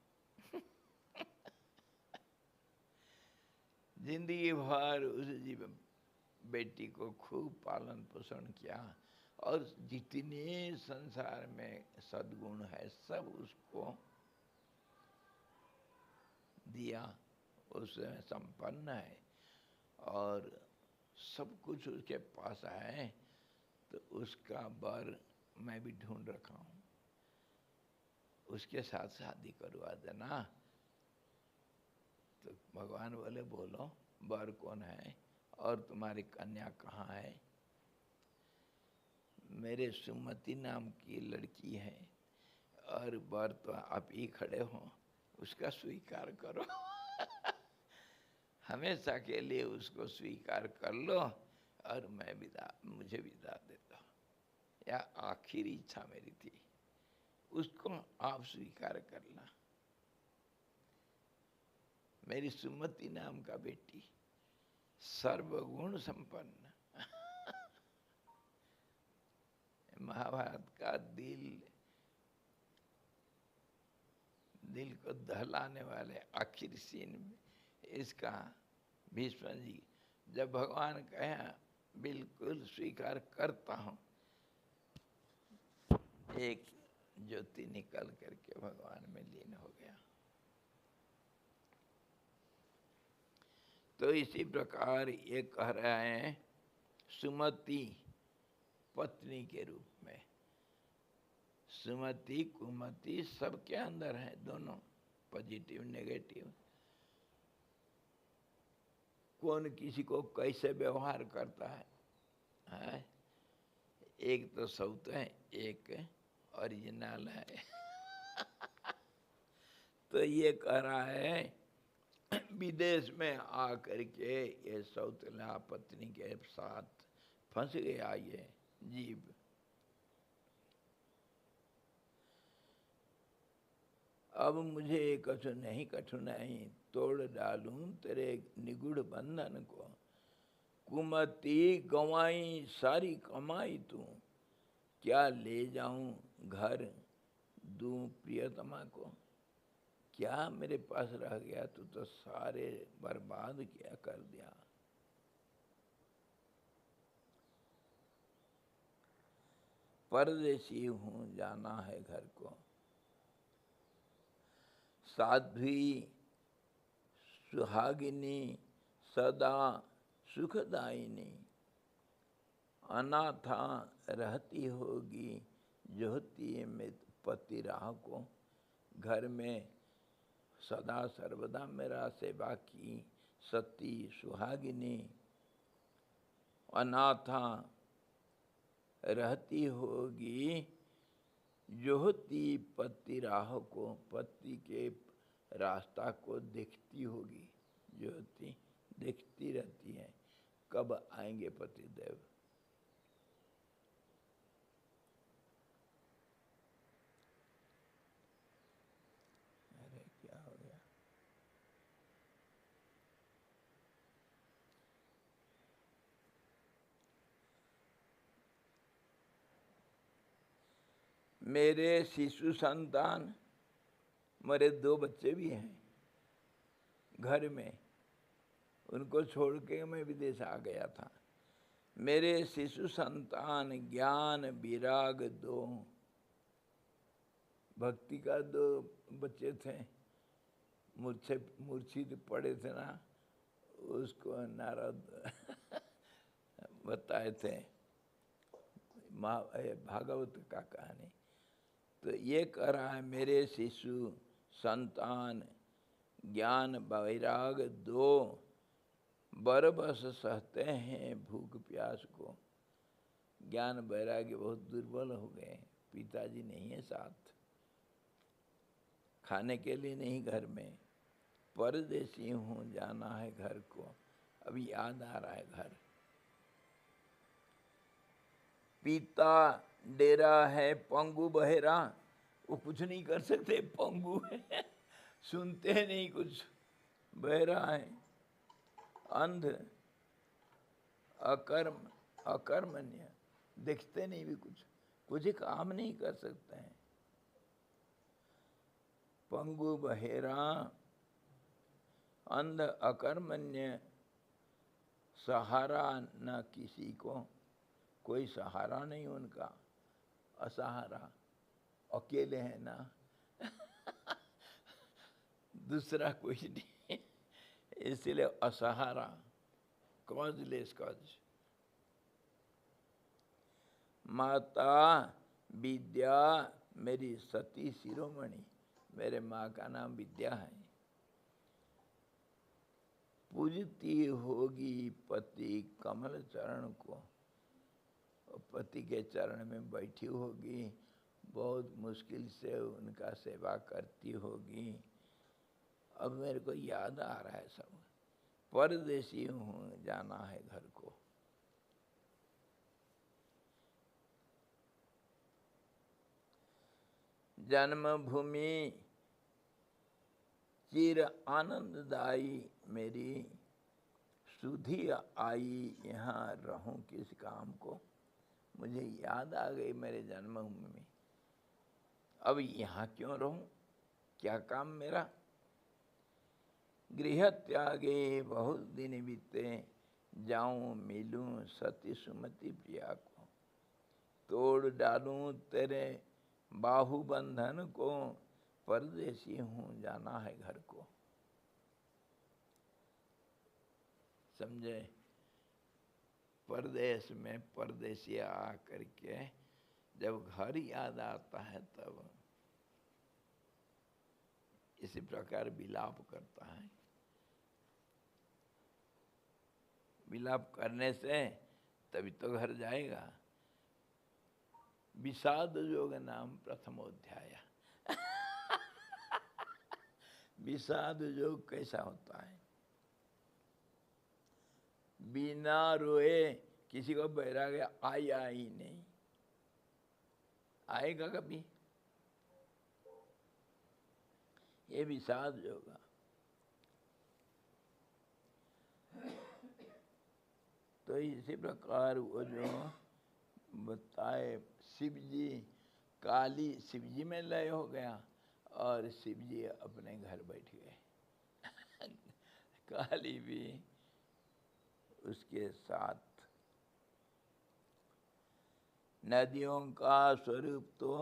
Speaker 1: जिंदगी भर उस बेटी को खूब पालन पोषण किया, और जितने संसार में सद्गुण है सब उसको दिया, उसमें संपन्न है और सब कुछ उसके पास है। तो उसका वर मैं भी ढूंढ रखा हूँ, उसके साथ शादी करवा देना। तो भगवान बोले, बोलो वर कौन है और तुम्हारी कन्या कहाँ है? मेरे सुमति नाम की लड़की है, और वर तो आप ही खड़े हो, उसका स्वीकार करो। हमेशा के लिए उसको स्वीकार कर लो, और मैं मुझे विदा देता हूँ। या आखिरी इच्छा मेरी थी, उसको आप स्वीकार करना। मेरी सुमति नाम का बेटी, सर्वगुण संपन्न, महाभारत का दिल को दहलाने वाले आखिरी सीन में इसका भीष्म जी जब भगवान कहा बिल्कुल स्वीकार करता हूँ, एक ज्योति निकल करके भगवान में लीन हो गया। तो इसी प्रकार ये कह रहे हैं, सुमति पत्नी के रूप में, सुमति कुमति सबके अंदर है, दोनों पॉजिटिव नेगेटिव। कौन किसी को कैसे व्यवहार करता है? एक तो सौत है, एक ओरिजिनल है। तो ये कह रहा है, विदेश में आकर के ये सौतला पत्नी के साथ फंस गया ये जीव। अब मुझे कछु नहीं कठिनाई, तोड़ डालूं तेरे निगुढ़ बंधन को। कुमति गंवाई सारी कमाई तू, क्या ले जाऊं घर दूं प्रियतमा को। क्या मेरे पास रह गया, तू तो सारे बर्बाद किया कर दिया। परदेसी हूं जाना है घर को, साध्वी सुहागिनी सदा सुखदायिनी। अनाथा रहती होगी जोहती में पति राह को। घर में सदा सर्वदा मेरा सेवा की सती सुहागिनी। अनाथा रहती होगी जोहती पति राह को, पति के रास्ता को देखती होगी। ज्योति देखती रहती हैं कब आएंगे पतिदेव। अरे क्या हो गया? मेरे शिशु संतान, मेरे 2 बच्चे भी हैं घर में, उनको छोड़ के मैं विदेश आ गया था। मेरे शिशु संतान ज्ञान विराग 2, भक्ति का 2 बच्चे थे, मुझसे मूर्छित पड़े थे ना, उसको नारद बताए थे भागवत का कहानी। तो ये कह रहा है मेरे शिशु संतान ज्ञान वैराग 2 बरबस सहते हैं भूख प्यास को। ज्ञान वैराग्य बहुत दुर्बल हो गए, पिताजी नहीं है साथ, खाने के लिए नहीं घर में, परदेसी हूँ जाना है घर को। अभी याद आ रहा है घर। पिता डेरा है पंगु बहेरा, वो कुछ नहीं कर सकते, पंगु है सुनते नहीं कुछ, बहरा है, अंध अकर्मण्य, देखते नहीं भी कुछ काम नहीं कर सकते हैं। पंगु बहेरा अंध अकर्मण्य, सहारा न किसी को, कोई सहारा नहीं उनका, असहारा, अकेले है ना दूसरा कोई नहीं, इसलिए असहारा, कॉजलेस कॉज। माता विद्या मेरी सती शिरोमणि, मेरे माँ का नाम विद्या है। पूजती होगी पति कमल चरण को, पति के चरण में बैठी होगी, बहुत मुश्किल से उनका सेवा करती होगी। अब मेरे को याद आ रहा है सब, परदेसी हूँ जाना है घर को। जन्मभूमि चिर आनंददायी मेरी, सुधी आई यहाँ रहूं किस काम को। मुझे याद आ गई मेरे जन्मभूमि में, अब यहाँ क्यों रहूं, क्या काम मेरा। गृह त्यागे बहुत दिन बीते, जाऊं मिलूं सती सुमति प्रिया को। तोड़ डालूं तेरे बाहुबंधन को, परदेसी हूँ जाना है घर को। समझे, परदेश में परदेसी आ करके जब घर याद आता है तब इसी प्रकार विलाप करता है। विलाप करने से तभी तो घर जाएगा। विषाद योग नाम प्रथमोध्याय। विषाद योग कैसा होता है, बिना रोए किसी को वैराग्य आया ही नहीं, आएगा कभी, ये विषाद योग। तो इसी प्रकार वो जो बताए शिव जी, काली शिव जी में लय हो गया और शिव जी अपने घर बैठ गए काली भी उसके साथ। नदियों का स्वरूप तो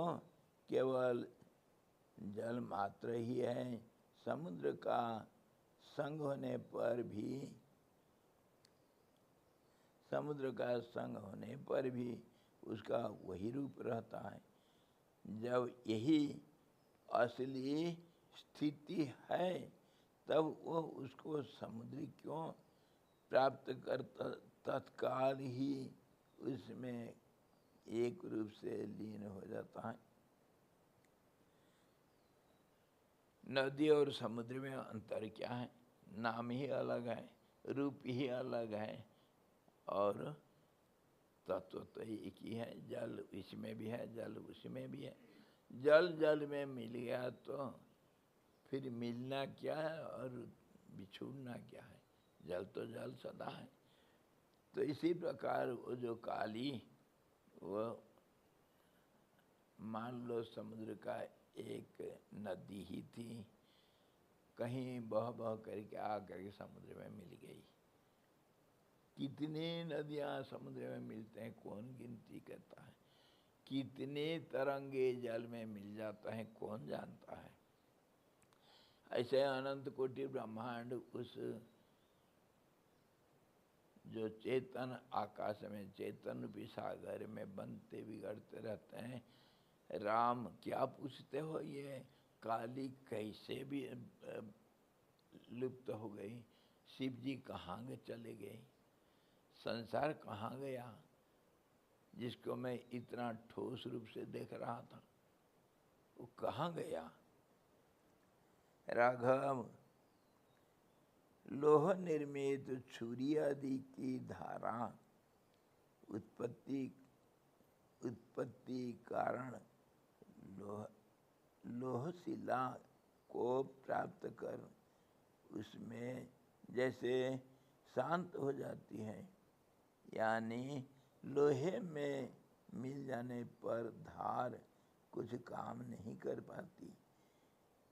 Speaker 1: केवल जल मात्र ही है, समुद्र का संग होने पर भी, समुद्र का संग होने पर भी उसका वही रूप रहता है। जब यही असली स्थिति है तब वो उसको समुद्री क्यों प्राप्त कर तत्काल ही उसमें एक रूप से लीन हो जाता है। नदी और समुद्र में अंतर क्या है, नाम ही अलग है, रूप ही अलग है और तत्व तो एक ही है। जल इसमें भी है, जल उसमें भी है। जल जल में मिल गया तो फिर मिलना क्या है और बिछुड़ना क्या है? जल तो जल सदा है। तो इसी प्रकार वो जो काली, वो मान लो समुद्र का एक नदी ही थी, कहीं बह बह करके आ करके समुद्र में मिल गई। कितनी नदियां समुद्र में मिलते हैं कौन गिनती करता है? कितने तरंगे जल में मिल जाता है कौन जानता है? ऐसे अनंत कोटि ब्रह्मांड उस जो चेतन आकाश में, चेतन रूपी सागर में बनते बिगड़ते रहते हैं। राम क्या पूछते हो, ये काली कैसे भी लुप्त हो गई? शिव जी कहाँ चले गए? संसार कहाँ गया जिसको मैं इतना ठोस रूप से देख रहा था? वो कहाँ गया? राघव, लोह निर्मित छुरी आदि की धारा उत्पत्ति कारण लोह शिला को प्राप्त कर उसमें जैसे शांत हो जाती है, यानी लोहे में मिल जाने पर धार कुछ काम नहीं कर पाती,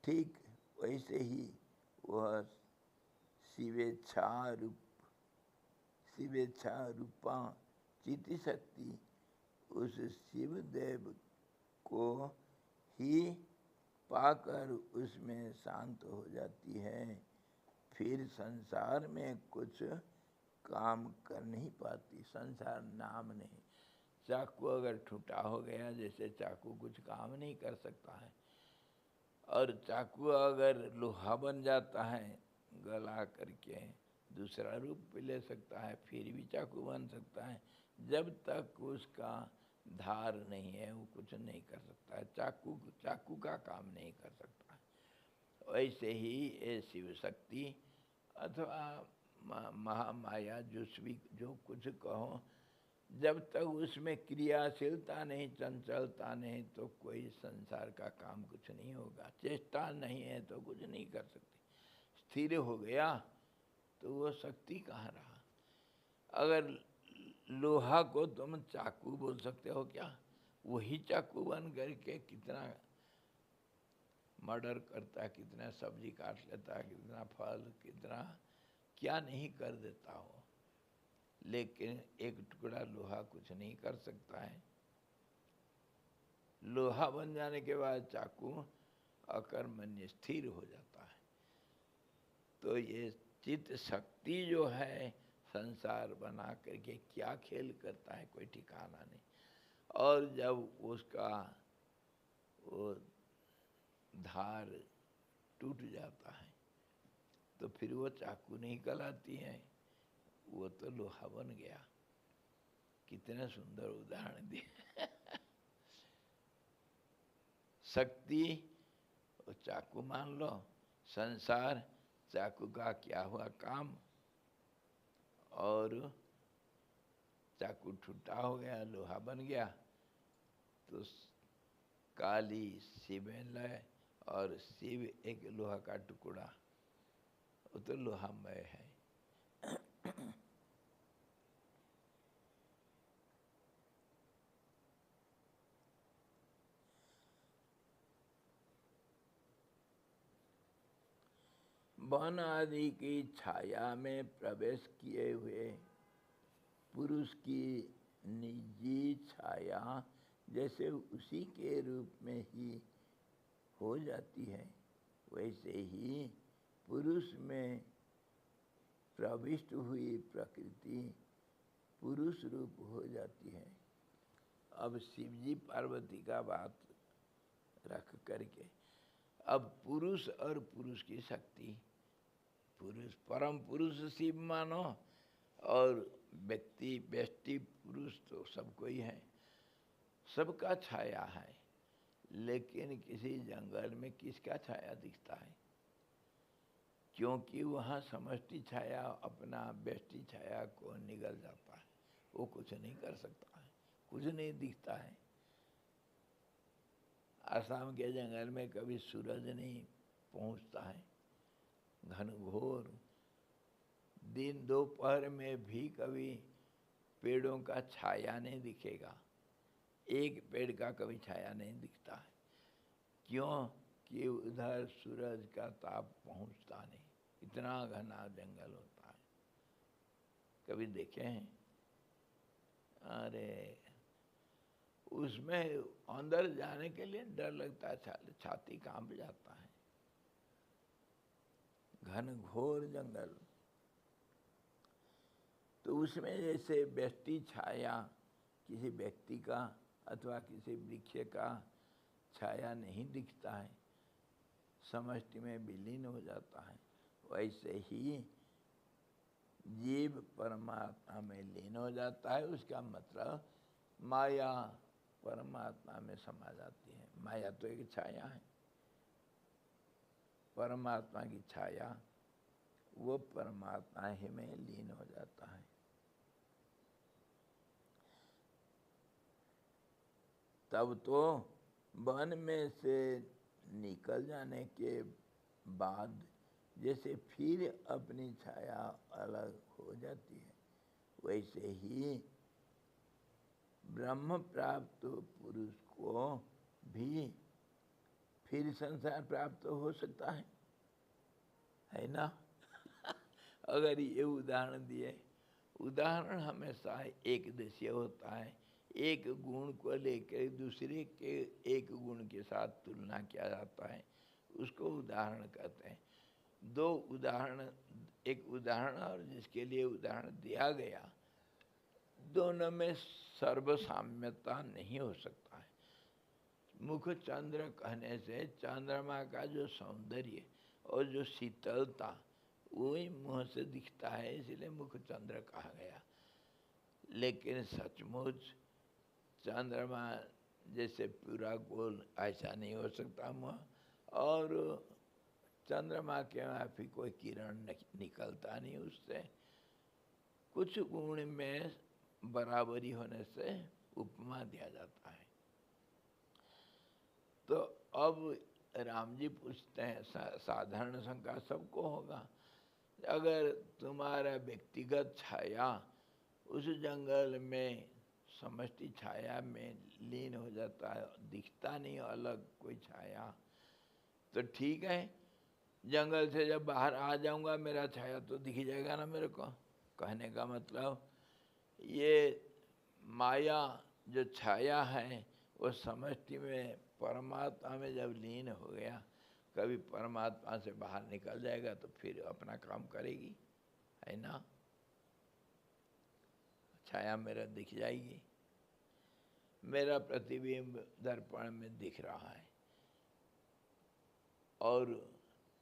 Speaker 1: ठीक वैसे ही वह शिवेच्छा रूपा चिति शक्ति उस शिवदेव को ही पाकर उसमें शांत हो जाती है। फिर संसार में कुछ काम कर नहीं पाती। संसार नाम नहीं। चाकू अगर ठूटा हो गया, जैसे चाकू कुछ काम नहीं कर सकता है, और चाकू अगर लोहा बन जाता है, गला करके दूसरा रूप ले सकता है, फिर भी चाकू बन सकता है। जब तक उसका धार नहीं है वो कुछ नहीं कर सकता है। चाकू का काम नहीं कर सकता है। वैसे ही ये शिव शक्ति अथवा महामाया जो कुछ कहो, जब तक उसमें क्रियाशीलता नहीं, चंचलता नहीं, तो कोई संसार का काम कुछ नहीं होगा। चेष्टा नहीं है तो कुछ नहीं कर सकती। स्थिर हो गया तो वो शक्ति कहाँ रहा? अगर लोहा को तुम चाकू बोल सकते हो क्या? वही चाकू बन करके कितना मर्डर करता है, कितना सब्जी काट लेता है, कितना फल, कितना क्या नहीं कर देता हो। लेकिन एक टुकड़ा लोहा कुछ नहीं कर सकता है। लोहा बन जाने के बाद चाकू अकर्मण्य स्थिर हो जाता है। तो ये चित्त शक्ति जो है संसार बना करके क्या खेल करता है कोई ठिकाना नहीं। और जब उसका वो धार टूट जाता है तो फिर वो चाकू नहीं कहलाती है, वो तो लोहा बन गया। कितना सुंदर उदाहरण दिया। शक्ति और चाकू मान लो, संसार चाकू का क्या हुआ काम, और चाकू ठूटा हो गया, लोहा बन गया। तो काली शिवलय और शिव एक लोहा का टुकड़ा, वो तो लोहामय है। वन आदि की छाया में प्रवेश किए हुए पुरुष की निजी छाया जैसे उसी के रूप में ही हो जाती है, वैसे ही पुरुष में प्रविष्ट हुई प्रकृति पुरुष रूप हो जाती है। अब शिवजी पार्वती का बात रख करके, अब पुरुष और पुरुष की शक्ति, पुरुष परम पुरुष शिव मानो, और व्यक्ति व्यष्टि पुरुष तो सबको ही है, सबका छाया है। लेकिन किसी जंगल में किसका छाया दिखता है? क्योंकि वहाँ समष्टि छाया अपना व्यष्टि छाया को निगल जाता है, वो कुछ नहीं कर सकता है, कुछ नहीं दिखता है। आसाम के जंगल में कभी सूरज नहीं पहुँचता है, घनघोर दिन दोपहर में भी कभी पेड़ों का छाया नहीं दिखेगा, एक पेड़ का कभी छाया नहीं दिखता है। क्यों कि उधर सूरज का ताप पहुंचता नहीं, इतना घना जंगल होता है। कभी देखे हैं? अरे उसमें अंदर जाने के लिए डर लगता है, छाती कांप जाता है। घनघोर जंगल, तो उसमें जैसे व्यष्टि छाया किसी व्यक्ति का अथवा किसी वृक्ष का छाया नहीं दिखता है, समष्टि में विलीन हो जाता है, वैसे ही जीव परमात्मा में लीन हो जाता है। उसका मतलब माया परमात्मा में समा जाती है। माया तो एक छाया है, परमात्मा की छाया वो परमात्मा ही में लीन हो जाता है। तब तो वन में से निकल जाने के बाद जैसे फिर अपनी छाया अलग हो जाती है, वैसे ही ब्रह्म प्राप्त पुरुष को भी फिर संसार प्राप्त हो सकता है ना? अगर ये उदाहरण दिए, उदाहरण हमेशा एक देशीय होता है। एक गुण को लेकर दूसरे के एक गुण के साथ तुलना किया जाता है, उसको उदाहरण कहते हैं। दो उदाहरण, एक उदाहरण और जिसके लिए उदाहरण दिया गया, दोनों में सर्वसाम्यता नहीं हो सकता है। मुख चंद्र कहने से चंद्रमा का जो सौंदर्य और जो शीतलता वही मुँह से दिखता है, इसलिए मुख चंद्र कहा गया। लेकिन सचमुच चंद्रमा जैसे पूरा गोल ऐसा नहीं हो सकता मुँह, और चंद्रमा के वहाँ भी कोई किरण निकलता नहीं उससे। कुछ गुण में बराबरी होने से उपमा दिया जाता है। तो अब राम जी पूछते हैं, साधारण शंका सबको होगा, अगर तुम्हारा व्यक्तिगत छाया उस जंगल में समष्टि छाया में लीन हो जाता है, दिखता नहीं अलग कोई छाया, तो ठीक है, जंगल से जब बाहर आ जाऊंगा मेरा छाया तो दिख जाएगा ना मेरे को। कहने का मतलब ये माया जो छाया है वो समष्टि में परमात्मा में जब लीन हो गया, कभी परमात्मा से बाहर निकल जाएगा तो फिर अपना काम करेगी, है ना? छाया मेरा दिख जाएगी, मेरा प्रतिबिंब दर्पण में दिख रहा है, और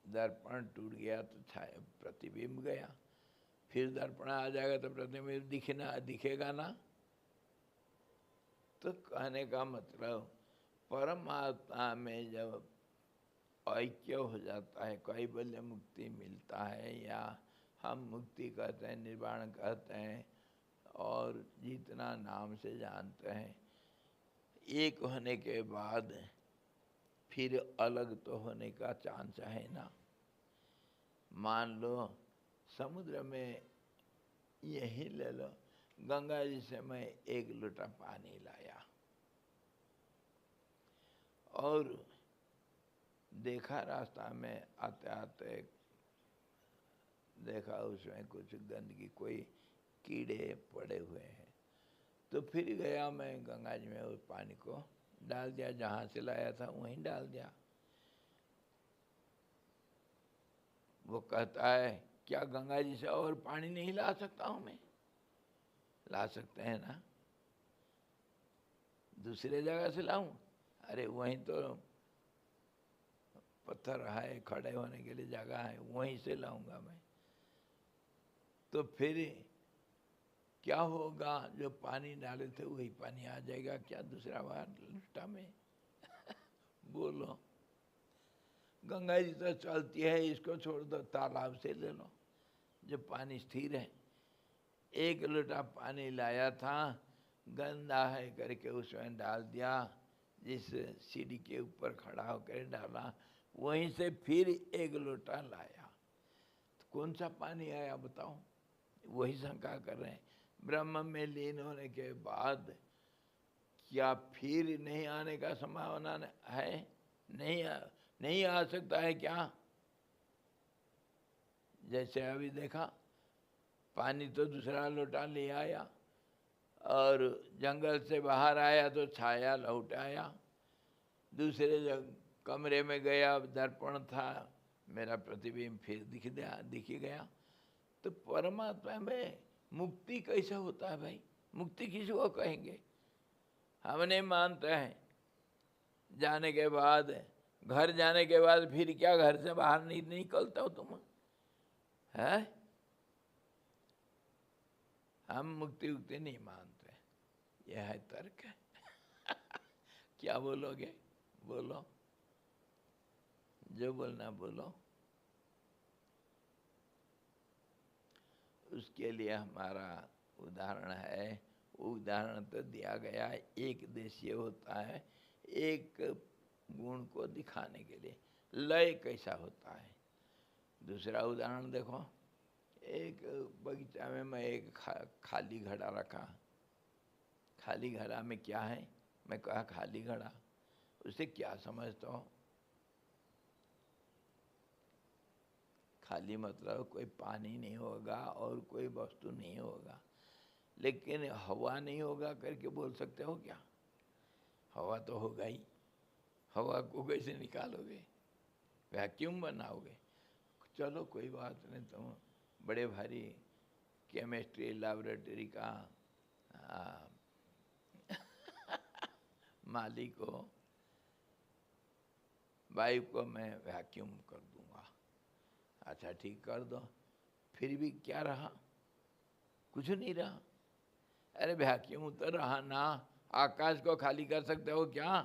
Speaker 1: दर्पण टूट गया तो छाया प्रतिबिंब गया, फिर दर्पण आ जाएगा तो प्रतिबिंब दिखेगा ना। तो कहने का मतलब परमात्मा में जब ऐक्य हो जाता है, कैवल्य मुक्ति मिलता है, या हम मुक्ति कहते हैं, निर्वाण कहते हैं, और जितना नाम से जानते हैं, एक होने के बाद फिर अलग तो होने का चांस है ना। मान लो समुद्र में, यही ले लो, गंगा जी से मैं एक लोटा पानी लाया और देखा रास्ता में आते आते देखा उसमें कुछ गंदगी, कोई कीड़े पड़े हुए हैं, तो फिर गया मैं गंगा जी में उस पानी को डाल दिया, जहाँ से लाया था वहीं डाल दिया। वो कहता है क्या गंगा जी से और पानी नहीं ला सकता हूँ मैं? ला सकते हैं ना, दूसरे जगह से लाऊं? अरे वहीं तो पत्थर है, खड़े होने के लिए जगह है, वहीं से लाऊंगा मैं। तो फिर क्या होगा, जो पानी डाले थे वही पानी आ जाएगा क्या दूसरा बार लुटा में? बोलो। गंगा जी तो चलती है, इसको छोड़ दो, तालाब से ले लो जो पानी स्थिर है। एक लोटा पानी लाया था, गंदा है करके उसमें डाल दिया, जिस सीढ़ी के ऊपर खड़ा होकर डाला, वहीं से फिर एक लोटा लाया, तो कौन सा पानी आया बताओ? वही शंका कर रहे हैं। ब्रह्म में लीन होने के बाद क्या फिर नहीं आने का संभावना है? नहीं आ सकता है क्या? जैसे अभी देखा, पानी तो दूसरा लोटा ले आया और जंगल से बाहर आया तो छाया लौट आया, दूसरे कमरे में गया, दर्पण था, मेरा प्रतिबिंब फिर दिख गया। तो परमात्मा में मुक्ति कैसे होता है भाई? मुक्ति किसको कहेंगे? हम नहीं मानते हैं। जाने के बाद, घर जाने के बाद फिर क्या घर से बाहर नहीं निकलता हो तुम? है? हम मुक्ति उक्ति नहीं मानते, यह है तर्क है। क्या बोलोगे? बोलो, जो बोलना बोलो। उसके लिए हमारा उदाहरण है, उदाहरण तो दिया गया, एक देशीय होता है, एक गुण को दिखाने के लिए लय कैसा होता है। दूसरा उदाहरण देखो, एक बगीचा में मैं एक खाली घड़ा रखा। खाली घड़ा में क्या है? मैं कहा खाली घड़ा, उसे क्या समझता हो? खाली मतलब कोई पानी नहीं होगा और कोई वस्तु नहीं होगा, लेकिन हवा नहीं होगा करके बोल सकते हो क्या? हवा तो होगा ही। हवा को कैसे निकालोगे? वैक्यूम बनाओगे? चलो कोई बात नहीं, तुम बड़े भारी केमिस्ट्री लैबोरेटरी का मालिक हो, वायु को मैं वैक्यूम कर दूंगा। अच्छा ठीक कर दो, फिर भी क्या रहा? कुछ नहीं रहा। अरे वैक्यूम तो रहा ना, आकाश को खाली कर सकते हो क्या?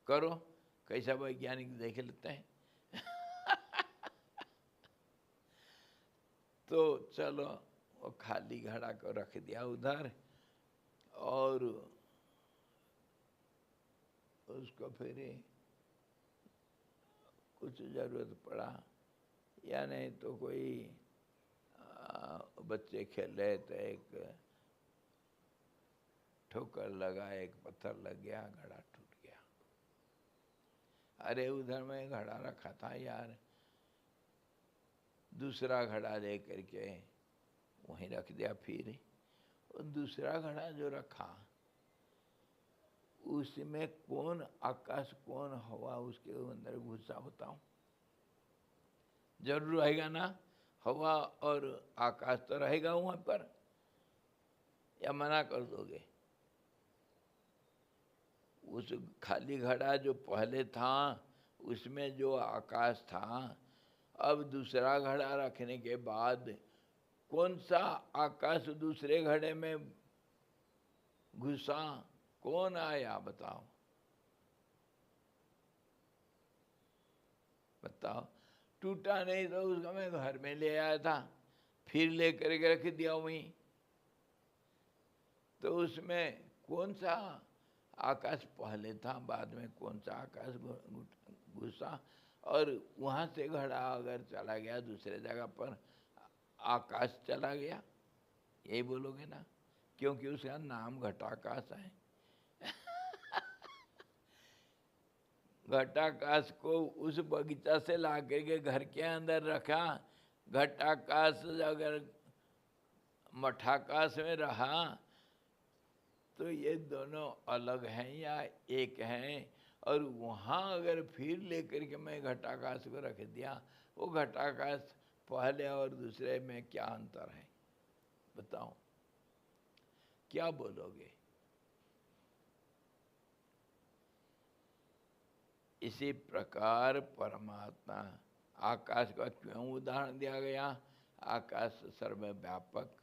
Speaker 1: करो, कैसा वैज्ञानिक देख लेते हैं। तो चलो, वो खाली घड़ा को रख दिया उधर, और उसको फिर कुछ जरूरत पड़ा या नहीं तो कोई बच्चे खेल रहे थे, एक ठोकर लगा, एक पत्थर लग गया, घड़ा टूट गया। अरे उधर में घड़ा रखा था यार, दूसरा घड़ा ले करके वहीं रख दिया। फिर और दूसरा घड़ा जो रखा, उसमें कौन आकाश कौन हवा उसके अंदर घुसा? बताओ, जरूर रहेगा ना, हवा और आकाश तो रहेगा वहां पर, या मना कर दोगे? उस खाली घड़ा जो पहले था उसमें जो आकाश था, अब दूसरा घड़ा रखने के बाद कौन सा आकाश दूसरे घड़े में घुसा? कौन आया बताओ? बताओ। टूटा नहीं तो उसका मैं घर में ले आया था, फिर ले करके रख दिया वहीं। तो उसमें कौन सा आकाश पहले था, बाद में कौन सा आकाश घुसा? और वहाँ से घड़ा अगर चला गया दूसरे जगह पर, आकाश चला गया, यही बोलोगे ना? क्योंकि उसका नाम घटाकाश है। घटाकाश को उस बगीचा से ला करके घर के अंदर रखा, घटाकाश अगर मठाकाश में रहा तो ये दोनों अलग हैं या एक हैं? और वहाँ अगर फिर लेकर के मैं घटाकाश को रख दिया, वो घटाकाश पहले और दूसरे में क्या अंतर है? बताओ, क्या बोलोगे? इसी प्रकार परमात्मा, आकाश का क्यों उदाहरण दिया गया? आकाश सर्वव्यापक,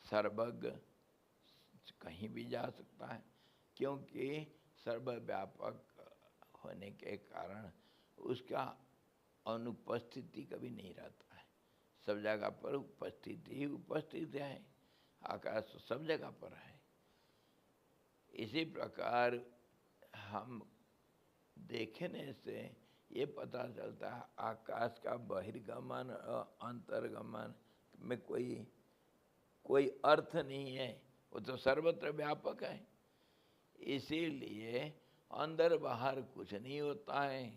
Speaker 1: सर्वज्ञ, कहीं भी जा सकता है, क्योंकि सर्वव्यापक होने के कारण उसका अनुपस्थिति कभी नहीं रहता है। सब जगह पर उपस्थिति ही उपस्थित है, आकाश सब जगह पर है। इसी प्रकार हम देखने से ये पता चलता है आकाश का बहिर्गमन और अंतर्गमन में कोई अर्थ नहीं है, वो तो सर्वत्र व्यापक है। इसीलिए अंदर बाहर कुछ नहीं होता है,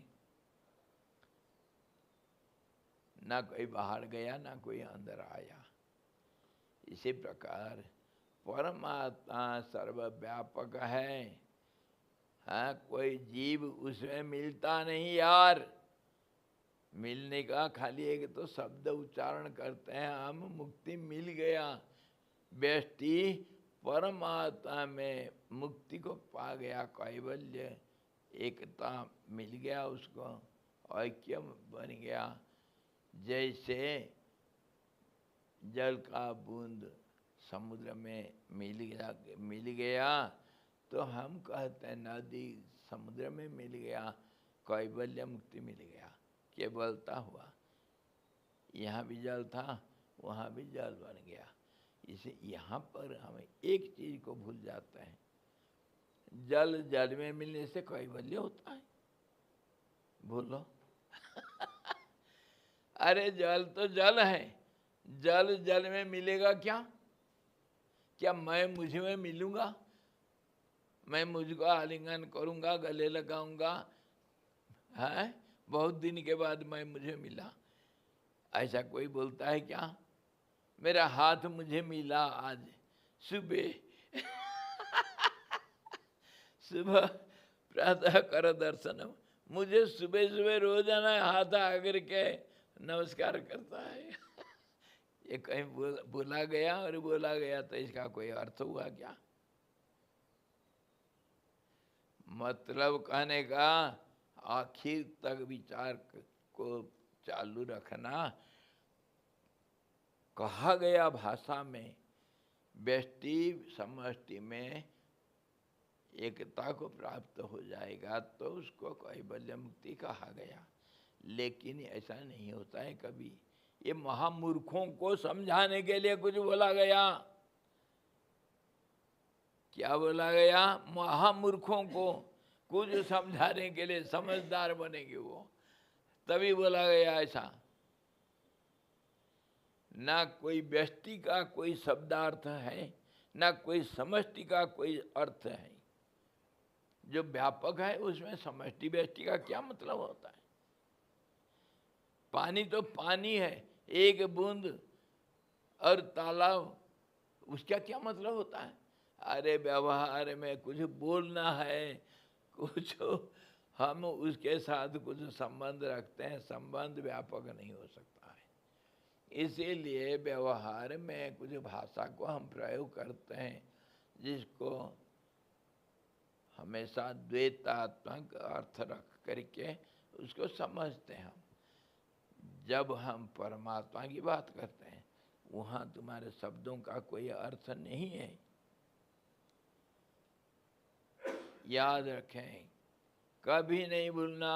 Speaker 1: ना कोई बाहर गया ना कोई अंदर आया। इसी प्रकार परमात्मा सर्वव्यापक है। हाँ, कोई जीव उसमें मिलता नहीं यार। मिलने का खाली एक तो शब्द उच्चारण करते हैं हम, मुक्ति मिल गया। व्यष्टि परमात्मा में मुक्ति को पा गया, कैवल्य एकता मिल गया, उसको ऐक्य बन गया। जैसे जल का बूंद समुद्र में मिल गया तो हम कहते हैं नदी समुद्र में मिल गया, कैवल्य मुक्ति मिल गया, केवलता हुआ। यहाँ भी जल था, वहाँ भी जल बन गया। इसे यहाँ पर हमें एक चीज को भूल जाते हैं, जल जल में मिलने से कैवल्य होता है। बोलो अरे जल तो जल है, जल जल में मिलेगा क्या? क्या मैं मुझ में मिलूंगा? मैं मुझको आलिंगन करूंगा, गले लगाऊंगा, है बहुत दिन के बाद मैं मुझे मिला, ऐसा कोई बोलता है क्या? मेरा हाथ मुझे मिला आज सुबह सुबह प्रातः कर दर्शनम, मुझे सुबह सुबह रोजाना हाथ आकर के नमस्कार करता है ये कहीं बोला गया और बोला गया तो इसका कोई अर्थ हुआ क्या? मतलब कहने का आखिर तक विचार को चालू रखना। कहा गया भाषा में व्यष्टि समष्टि में एकता को प्राप्त हो जाएगा तो उसको कैवल्य मुक्ति कहा गया। लेकिन ऐसा नहीं होता है कभी। ये महामूर्खों को समझाने के लिए कुछ बोला गया। क्या बोला गया? महामूर्खों को कुछ समझाने के लिए, समझदार बनेंगे वो, तभी बोला गया ऐसा। ना कोई व्यष्टि का कोई शब्दार्थ है, ना कोई समष्टि का कोई अर्थ है। जो व्यापक है उसमें समष्टि व्यष्टि का क्या मतलब होता है? पानी तो पानी है, एक बूंद और तालाब, उसका क्या मतलब होता है? अरे व्यवहार में कुछ बोलना है, कुछ हम उसके साथ कुछ संबंध रखते हैं, संबंध व्यापक नहीं हो सकता है। इसीलिए व्यवहार में कुछ भाषा को हम प्रयोग करते हैं जिसको हमेशा द्वैतात्मक अर्थ रख करके उसको समझते हैं हम। जब हम परमात्मा की बात करते हैं वहाँ तुम्हारे शब्दों का कोई अर्थ नहीं है। याद रखें, कभी नहीं भूलना,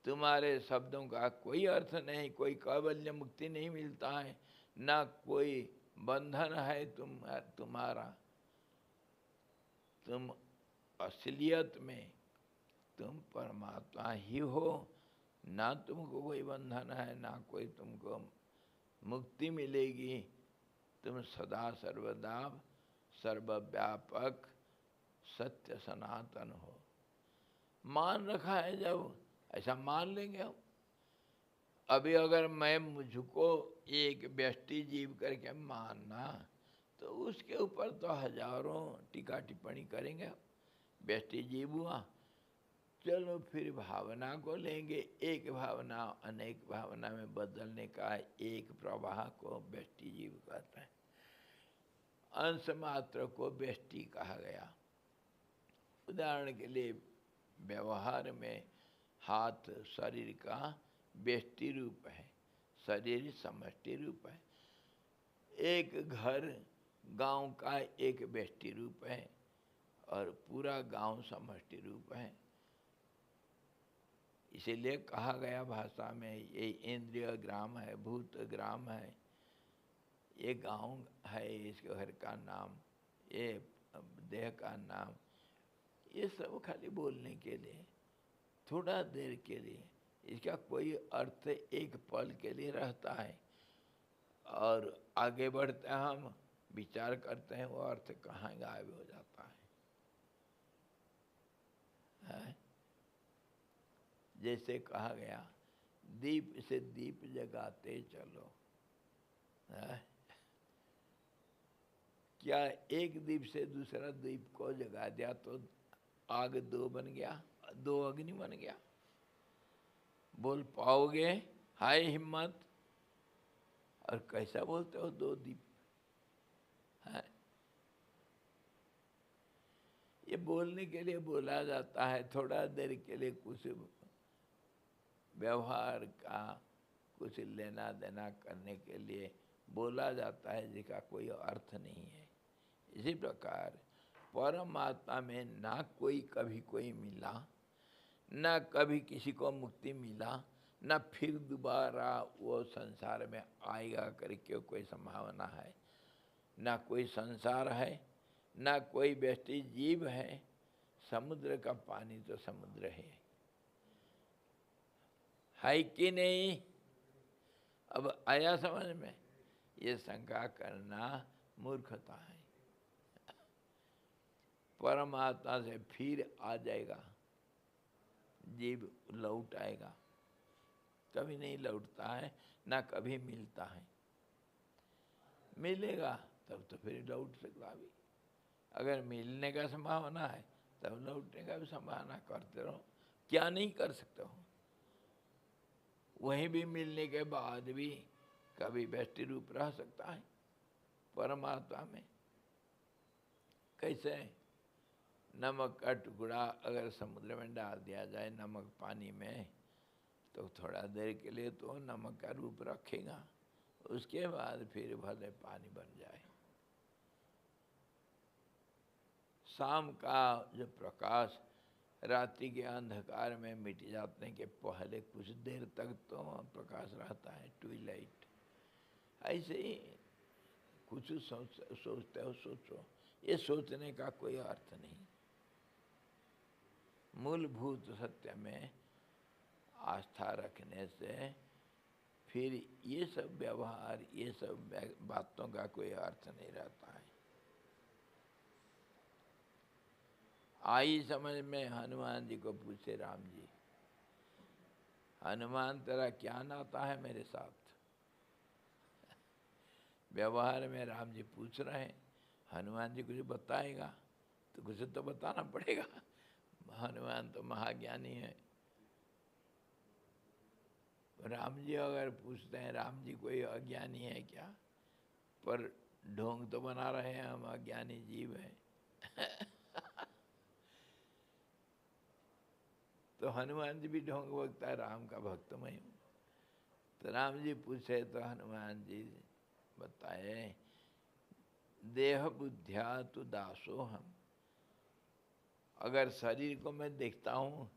Speaker 1: तुम्हारे शब्दों का कोई अर्थ नहीं, कोई कैवल्य मुक्ति नहीं मिलता है, ना कोई बंधन है तुम्हारा। तुम असलियत में तुम परमात्मा ही हो, ना तुमको कोई बंधन है, ना कोई तुमको मुक्ति मिलेगी। तुम सदा सर्वदा सर्वव्यापक सत्य सनातन हो। मान रखा है, जब ऐसा मान लेंगे हम। अभी अगर मैं मुझको एक व्यष्टि जीव करके मानना तो उसके ऊपर तो हजारों टीका टिप्पणी करेंगे। व्यष्टि जीव हुआ, चलो फिर भावना को लेंगे, एक भावना अनेक भावना में बदलने का एक प्रवाह को व्यष्टि जीव कहते हैं। अंश मात्र को व्यष्टि कहा गया। उदाहरण के लिए व्यवहार में हाथ शरीर का व्यष्टि रूप है, शरीर समष्टि रूप है। एक घर गांव का एक व्यष्टि रूप है और पूरा गांव समष्टि रूप है। इसीलिए कहा गया भाषा में, ये इंद्रिय ग्राम है, भूत ग्राम है, ये गांव है, इसके घर का नाम, ये देह का नाम, ये सब खाली बोलने के लिए, थोड़ा देर के लिए, इसका कोई अर्थ एक पल के लिए रहता है और आगे बढ़ते हैं, हम विचार करते हैं, वो अर्थ कहाँ गायब हो जाता है? जैसे कहा गया, दीप से दीप जगाते चलो, है? क्या एक दीप से दूसरा दीप को जगा दिया तो आग दो बन गया, दो अग्नि बन गया? बोल पाओगे? हाय हिम्मत! और कैसा बोलते हो दो दीप? है? ये बोलने के लिए बोला जाता है, थोड़ा देर के लिए कुछ व्यवहार का कुछ लेना देना करने के लिए बोला जाता है, जिसका कोई अर्थ नहीं है। इसी प्रकार परमात्मा में ना कोई कभी कोई मिला, ना कभी किसी को मुक्ति मिला, ना फिर दोबारा वो संसार में आएगा करके कोई संभावना है, ना कोई संसार है, ना कोई व्यष्टि जीव है। समुद्र का पानी तो समुद्र है कि नहीं? अब आया समझ में? ये शंका करना मूर्खता है। परमात्मा से फिर आ जाएगा, जीव लौट आएगा, कभी नहीं लौटता है, ना कभी मिलता है। मिलेगा तब तो फिर लौट सकता भी, अगर मिलने का संभावना है तब लौटने का भी संभावना करते रहो, क्या नहीं कर सकते हो? वहीं भी मिलने के बाद भी कभी व्यष्टि रूप रह सकता है परमात्मा में। कैसे? नमक का टुकड़ा अगर समुद्र में डाल दिया जाए, नमक पानी में, तो थोड़ा देर के लिए तो नमक का रूप रखेगा, उसके बाद फिर भले पानी बन जाए। शाम का जो प्रकाश रात्रि के अंधकार में मिट जाने के पहले कुछ देर तक तो प्रकाश रहता है, ट्विलाइट। ऐसे ही कुछ सोचते हो, सोचो, ये सोचने का कोई अर्थ नहीं। मूलभूत सत्य में आस्था रखने से फिर ये सब व्यवहार, ये सब बातों का कोई अर्थ नहीं रहता है। आई समझ में? हनुमान जी को पूछे राम जी, हनुमान तेरा क्या नाता है मेरे साथ? व्यवहार में राम जी पूछ रहे हैं, हनुमान जी कुछ बताएगा तो कुछ तो बताना पड़ेगा। हनुमान तो महाज्ञानी है। राम जी अगर पूछते हैं, राम जी कोई अज्ञानी है क्या? पर ढोंग तो बना रहे हैं हम अज्ञानी जीव हैं। तो हनुमान जी भी ढोंग भगता है, राम का भक्त मैं हूँ। तो राम जी पूछे तो हनुमान जी बताए, देह बुद्धिया तो दासो हम। अगर शरीर को मैं देखता हूँ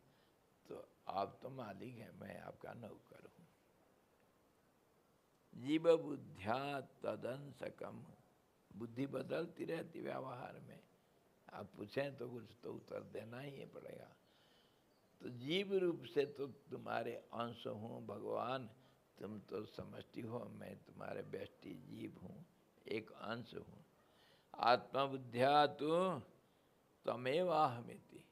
Speaker 1: तो आप तो मालिक हैं, मैं आपका नौकर हूँ। जीव बुद्धिया तदंसकम, बुद्धि बदलती रहती व्यवहार में। आप पूछें तो कुछ तो उत्तर देना ही पड़ेगा। तो जीव रूप से तो तुम्हारे अंश हूँ भगवान, तुम तो समष्टि हो, मैं तुम्हारे व्यष्टि जीव हूँ, एक अंश हूँ। आत्मबुद्धिया तो तमेवाहमिति,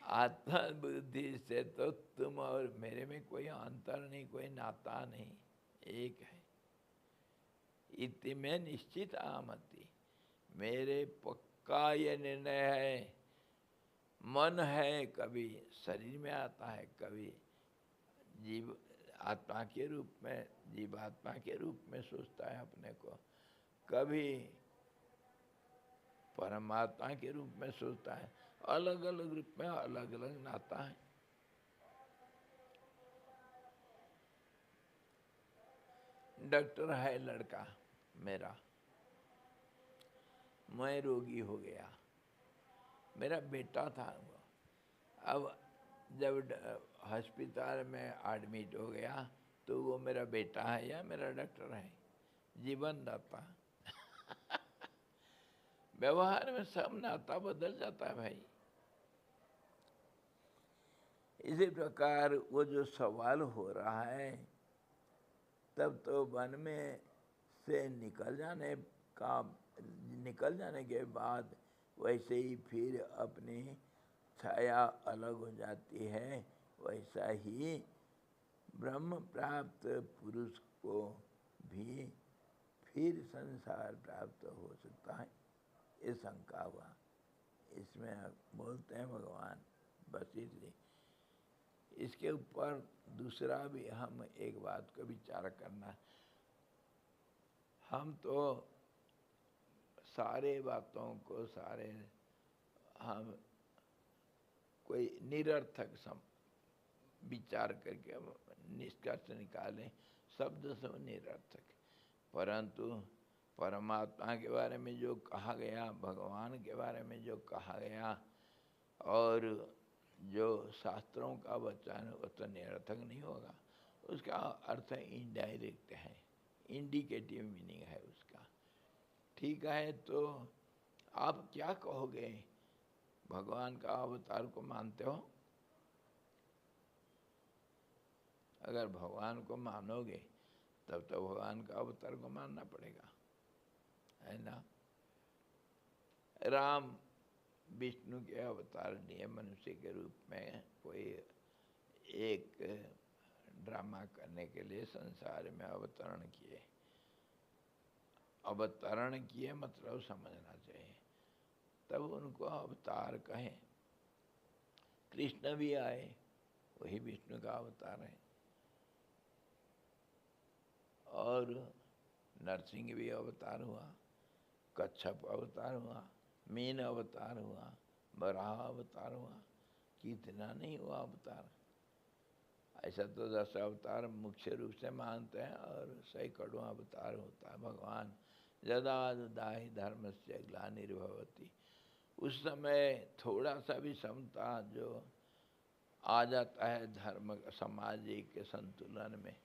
Speaker 1: आत्मा बुद्धि से तो तुम और मेरे में कोई अंतर नहीं, कोई नाता नहीं, एक है। इति में निश्चित आमति, मेरे पक्का ये निर्णय है। मन है कभी शरीर में आता है, कभी जीव आत्मा के रूप में, जीवात्मा के रूप में सोचता है अपने को, कभी परमात्मा के रूप में सोचता है। अलग अलग रूप में अलग अलग नाता है। डॉक्टर है लड़का मेरा, मैं रोगी हो गया, मेरा बेटा था वो। अब जब अस्पताल में एडमिट हो गया तो वो मेरा बेटा है या मेरा डॉक्टर है? जीवन दाता। व्यवहार में सब नाता बदल जाता है भाई। इसी प्रकार वो जो सवाल हो रहा है, तब तो वन में से निकल जाने के बाद वैसे ही फिर अपनी छाया अलग हो जाती है। वैसा ही ब्रह्म प्राप्त पुरुष को भी फिर संसार प्राप्त हो सकता है, ये शंका हुआ। इसमें बोलते हैं भगवान बस इसलिए। इसके ऊपर दूसरा भी हम एक बात को विचार करना, हम तो सारे बातों को हम कोई निरर्थक विचार करके निष्कर्ष निकालें, शब्द सब निरर्थक। परंतु परमात्मा के बारे में जो कहा गया, भगवान के बारे में जो कहा गया, और जो शास्त्रों का वचन वो तो निरर्थक नहीं होगा। उसका अर्थ इनडायरेक्ट है, इंडिकेटिव मीनिंग है उसका। ठीक है, तो आप क्या कहोगे? भगवान का अवतार को मानते हो? अगर भगवान को मानोगे तब तो भगवान का अवतार को मानना पड़ेगा, है ना। राम विष्णु के अवतार लिए मनुष्य के रूप में कोई एक ड्रामा करने के लिए संसार में अवतरण किए। अवतरण किए मतलब समझना चाहिए, तब उनको अवतार कहें। कृष्ण भी आए, वही विष्णु का अवतार है। और नरसिंह भी अवतार हुआ, कच्छप अवतार हुआ, मीन अवतार हुआ, वराह अवतार हुआ, कितना नहीं हुआ अवतार। ऐसा तो 10 अवतार मुख्य रूप से मानते हैं, और सैकड़ों अवतार होता है भगवान। यदा दाहि धर्मस्य ग्लानिर्भवति, उस समय थोड़ा सा भी समता जो आ जाता है धर्म सामाजिक संतुलन में,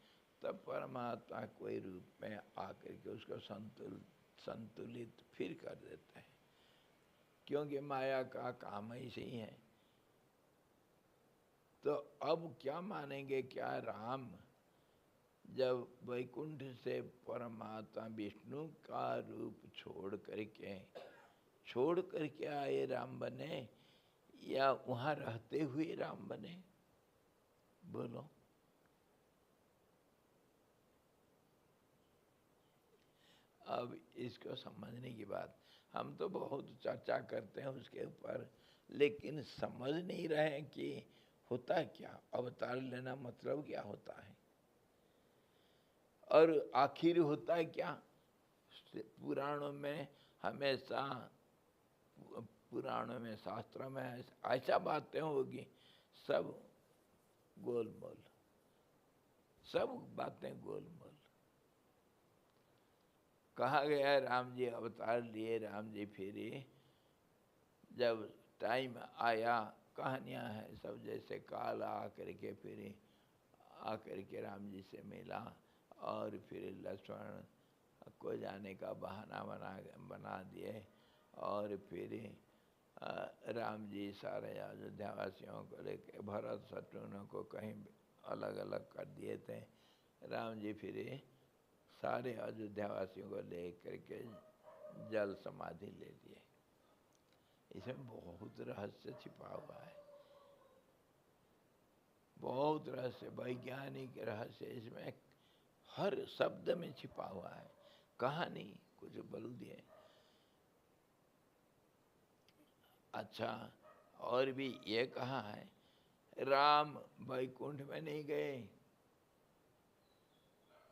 Speaker 1: तब परमात्मा कोई रूप में आकर के उसको संतुलित फिर कर देते हैं, क्योंकि माया का काम ऐसे ही है। तो अब क्या मानेंगे? क्या राम जब वैकुंठ से परमात्मा विष्णु का रूप छोड़ करके आए राम बने, या वहाँ रहते हुए राम बने? बोलो। अब इसको समझने की बात, हम तो बहुत चर्चा करते हैं उसके ऊपर, लेकिन समझ नहीं रहे कि होता क्या, अवतार लेना मतलब क्या होता है, और आखिर होता है क्या। पुराणों में हमेशा, पुराणों में शास्त्रों में ऐसा बातें होगी, सब गोलमोल, सब बातें गोलमोल। कहा गया राम जी अवतार लिए, राम जी फिरे, जब टाइम आया, कहानियाँ हैं सब, जैसे काल आकर के फिरे, आकर के राम जी से मिला, और फिर लक्ष्मण को जाने का बहाना बना दिए, और फिर राम जी सारे अयोध्या वासियों को लेकर भरत शत्रुघ्न को कहीं अलग अलग कर दिए थे। राम जी फिर सारे अयोध्या वासियों को ले करके जल समाधि ले लिए। इसमें बहुत रहस्य छिपा हुआ है, बहुत रहस्य, वैज्ञानिक रहस्य इसमें हर शब्द में छिपा हुआ है। कहानी कुछ बोल दिए। अच्छा, और भी ये कहा है, राम वैकुंठ में नहीं गए,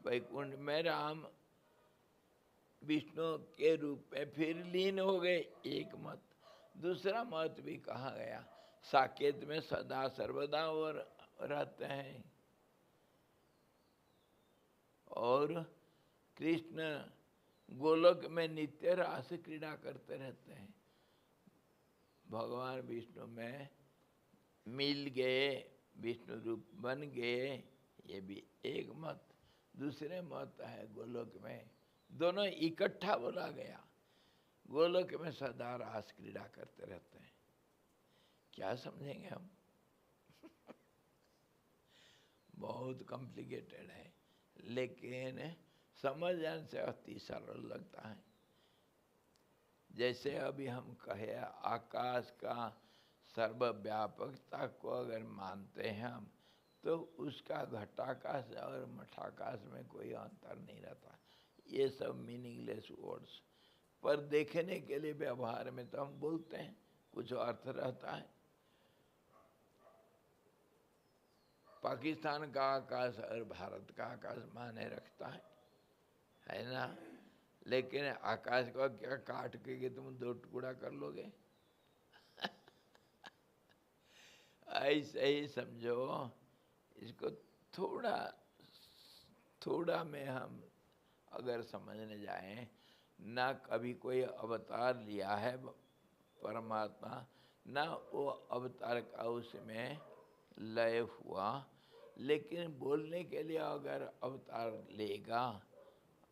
Speaker 1: वैकुंठ में राम विष्णु के रूप में फिर लीन हो गए, एक मत। दूसरा मत भी कहा गया, साकेत में सदा सर्वदा और रहते हैं, और कृष्ण गोलोक में नित्य रास क्रीड़ा करते रहते हैं। भगवान विष्णु में मिल गए, विष्णु रूप बन गए, ये भी एक मत। दूसरे मत है गोलोक में दोनों इकट्ठा बोला गया, गोलोक में सदा रास क्रीड़ा करते रहते हैं। क्या समझेंगे हम? बहुत कॉम्प्लिकेटेड है, लेकिन समझ जाने से अति सरल लगता है। जैसे अभी हम कहे आकाश का सर्वव्यापकता को अगर मानते हैं हम, तो उसका घटाकाश और मठाकाश में कोई अंतर नहीं रहता। ये सब मीनिंगलेस वर्ड्स, पर देखने के लिए व्यवहार में तो हम बोलते हैं, कुछ अर्थ रहता है। पाकिस्तान का आकाश और भारत का आकाश माने रखता है ना? लेकिन आकाश को क्या काट के तुम दो टुकड़ा कर लोगे? ऐसे ही समझो इसको। थोड़ा में हम अगर समझने जाएं, ना कभी कोई अवतार लिया है परमात्मा, ना वो अवतार का उसमें लय हुआ, लेकिन बोलने के लिए अगर अवतार लेगा,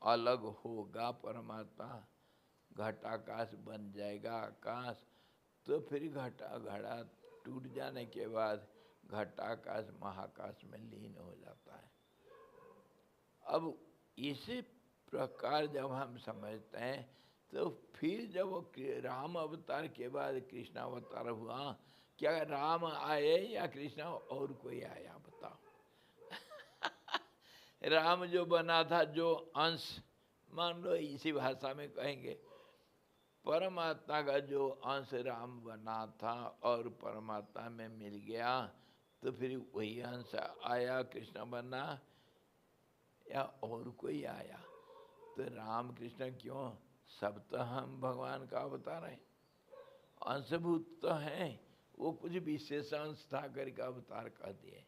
Speaker 1: अलग होगा परमात्मा, घटाकाश बन जाएगा आकाश, तो फिर घड़ा टूट जाने के बाद घटाकाश महाकाश में लीन हो जाता है। अब इसी प्रकार जब हम समझते हैं, तो फिर जब वो राम अवतार के बाद कृष्ण अवतार हुआ, क्या राम आए या कृष्ण और कोई आया? बताओ। राम जो बना था, जो अंश, मान लो इसी भाषा में कहेंगे, परमात्मा का जो अंश राम बना था और परमात्मा में मिल गया, तो फिर वही अंश आया, कृष्ण बना, या और कोई आया? तो राम कृष्ण क्यों, सब तो हम भगवान का अवतार हैं, अंशभूत तो हैं। वो कुछ विशेष अंश था करके अवतार कह दिए।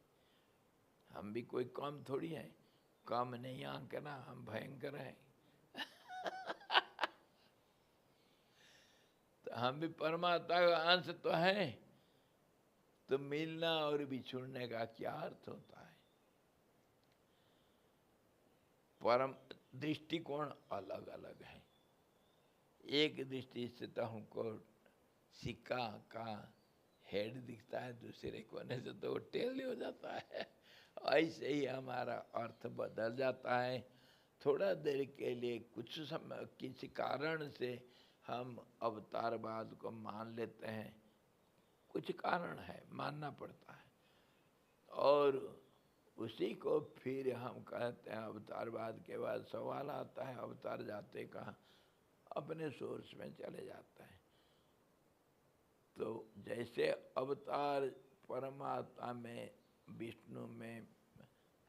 Speaker 1: हम भी कोई कम थोड़ी हैं, कम नहीं आंकना, हम भयंकर हैं। तो हम भी परमात्मा का अंश तो है, तो मिलना और बिछुड़ने का क्या अर्थ होता है? परम दृष्टिकोण अलग अलग है। एक दृष्टि से तो हमको सिक्का का हेड दिखता है, दूसरे कोने से तो वो टेल हो जाता है। ऐसे ही हमारा अर्थ बदल जाता है। थोड़ा देर के लिए कुछ समय किसी कारण से हम अवतारवाद को मान लेते हैं, कुछ कारण है, मानना पड़ता है, और उसी को फिर हम कहते हैं अवतारवाद। के बाद सवाल आता है, अवतार जाते कहाँ? अपने सोर्स में चले जाता है। तो जैसे अवतार परमात्मा में, विष्णु में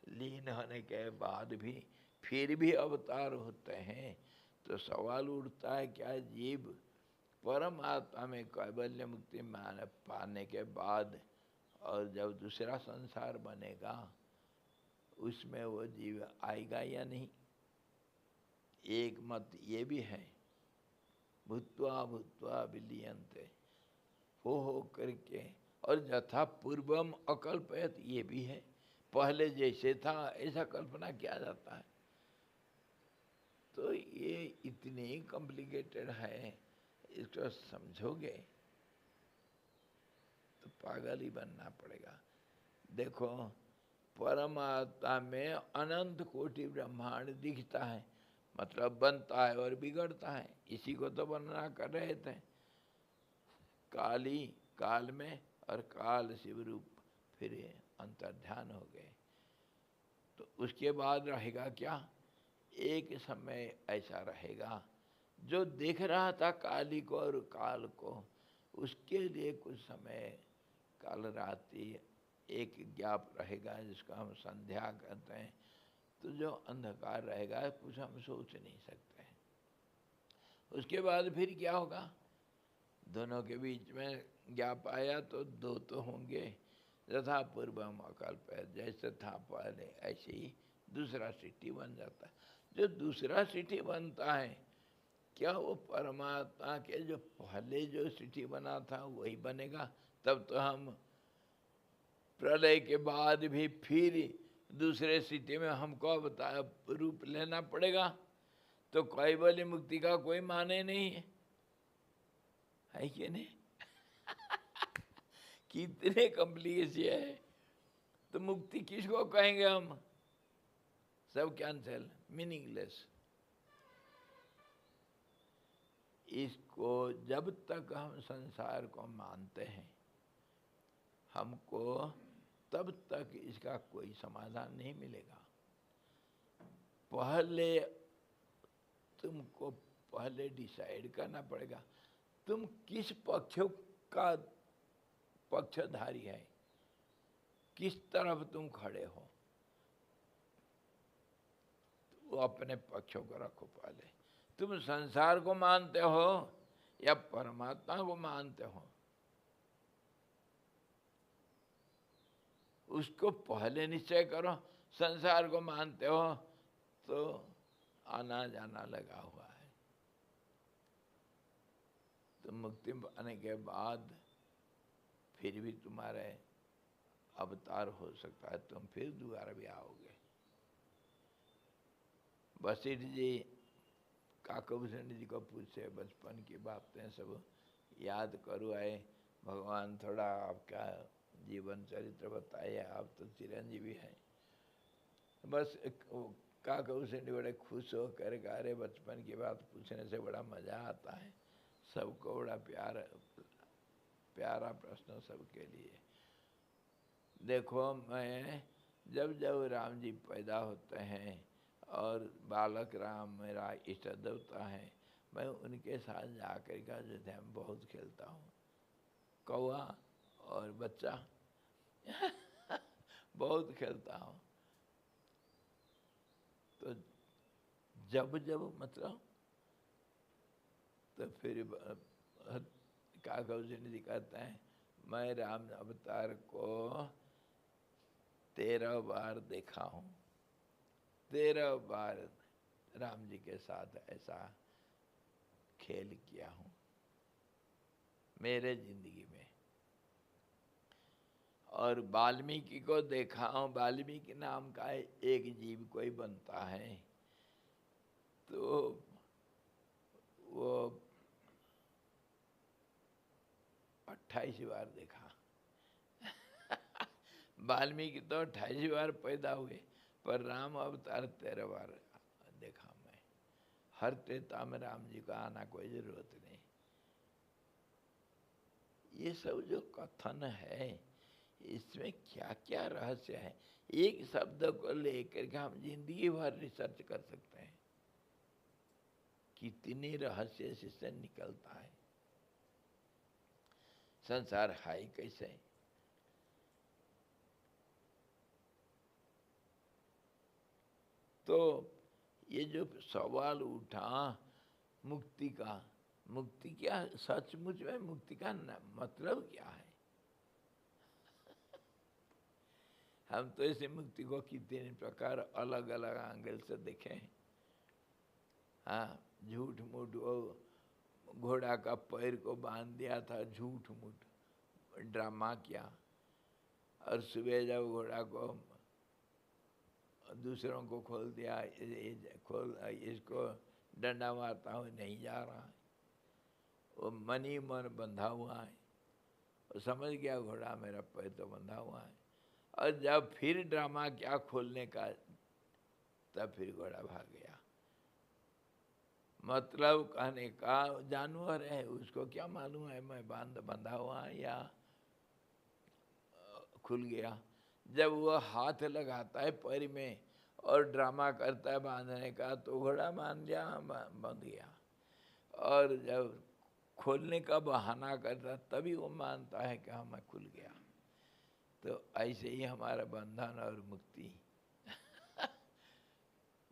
Speaker 1: लीन होने के बाद भी फिर भी अवतार होते हैं, तो सवाल उठता है, क्या जीव परमात्मा में कैवल्य मुक्ति पाने के बाद और जब दूसरा संसार बनेगा, उसमें वो जीव आएगा या नहीं? एक मत ये भी है, भूत्वा भूत्वा विलीयन्ते, हो करके, और यथा पूर्वम अकल्पयत, ये भी है, पहले जैसे था ऐसा कल्पना किया जाता है। तो ये इतनी कॉम्प्लिकेटेड है, इसको समझोगे तो पागल ही बनना पड़ेगा। देखो, परमात्मा में अनंत कोटि ब्रह्मांड दिखता है, मतलब बनता है और बिगड़ता है। इसी को तो वर्णना कर रहे थे, काली काल में और काल शिव रूप फिर अंतर्ध्यान हो गए। तो उसके बाद रहेगा क्या? एक समय ऐसा रहेगा जो देख रहा था काली को और काल को, उसके लिए कुछ समय काल रात्रि एक गैप रहेगा, जिसको हम संध्या कहते हैं। तो जो अंधकार रहेगा, कुछ हम सोच नहीं सकते हैं। उसके बाद फिर क्या होगा? दोनों के बीच में गैप आया तो दो तो होंगे। यथा पूर्वम अकल्पयत, जैसे था पहले ऐसे ही दूसरा सिटी बन जाता है। जो दूसरा सिटी बनता है, क्या वो परमात्मा के जो पहले जो सिटी बना था वही बनेगा? तब तो हम प्रलय के बाद भी फिर दूसरे स्थिति में हमको अवतार रूप लेना पड़ेगा, तो कैवल्य मुक्ति का कोई माने नहीं है कि नहीं? कितने कॉम्प्लिकेशन है। तो मुक्ति किसको कहेंगे हम? सब कैंसल, मीनिंगलेस। इसको जब तक हम संसार को मानते हैं, हमको तब तक इसका कोई समाधान नहीं मिलेगा। तुमको पहले डिसाइड करना पड़ेगा तुम किस पक्ष का पक्षधारी है, किस तरफ तुम खड़े हो। तो अपने पक्षों को रखो। पहले तुम संसार को मानते हो या परमात्मा को मानते हो, उसको पहले निश्चय करो। संसार को मानते हो तो आना जाना लगा हुआ है। तो मुक्ति पाने के बाद फिर भी तुम्हारे अवतार हो सकता है, तुम फिर दोबारा भी आओगे। वशिष्ठ जी काकभूषण जी को पूछे, बचपन की बातें सब याद करो आए, भगवान थोड़ा आपका जीवन चरित्र बताइए, आप तो चिरंजीवी हैं। बस काकभूषण जी बड़े खुश हो कर अरे बचपन की बात पूछने से बड़ा मजा आता है, सबको बड़ा प्यारा प्रश्न सबके लिए। देखो, मैं जब जब राम जी पैदा होते हैं और बालक राम मेरा इष्ट देवता है, मैं उनके साथ जाकर का जो है बहुत खेलता हूँ, कौआ और बच्चा बहुत खेलता हूँ। तो जब मतलब तो फिर काकभूषण जी कहते हैं, मैं राम अवतार को 13 बार देखा हूँ, 13 बार राम जी के साथ ऐसा खेल किया हूँ मेरे जिंदगी में। और वाल्मीकि को देखा हूँ, वाल्मीकि नाम का एक जीव कोई बनता है तो वो 28 बार देखा। वाल्मीकि तो 28 बार पैदा हुए, पर राम अवतार 13 बार देखा मैं। हर त्रेता में राम जी का आना कोई जरूरत नहीं। ये सब जो कथन है, इसमें क्या क्या रहस्य है, एक शब्द को लेकर के हम जिंदगी भर रिसर्च कर सकते हैं, कितने रहस्य इससे निकलता है। संसार है कैसे? तो ये जो सवाल उठा मुक्ति का, मुक्ति क्या सचमुच में मुक्ति का मतलब क्या है? हम तो ऐसे मुक्ति को कितने प्रकार अलग अलग एंगल से देखें। हाँ, झूठ मूठ वो घोड़ा का पैर को बांध दिया था, झूठ मूठ ड्रामा किया, और सुबह जब घोड़ा को दूसरों को खोल दिया, इसको डंडा मारता हूँ नहीं जा रहा है, वो मन ही मन बंधा हुआ है, वो समझ गया घोड़ा मेरा पैर तो बंधा हुआ है। और जब फिर ड्रामा क्या खोलने का, तब फिर घोड़ा भाग गया। मतलब कहने का जानवर है, उसको क्या मालूम है मैं बंधा हुआ या खुल गया। जब वो हाथ लगाता है पैर में और ड्रामा करता है बांधने का, तो घोड़ा मान लिया बंध गया, और जब खोलने का बहाना करता तभी वो मानता है कि हाँ मैं खुल गया। तो ऐसे ही हमारा बंधन और मुक्ति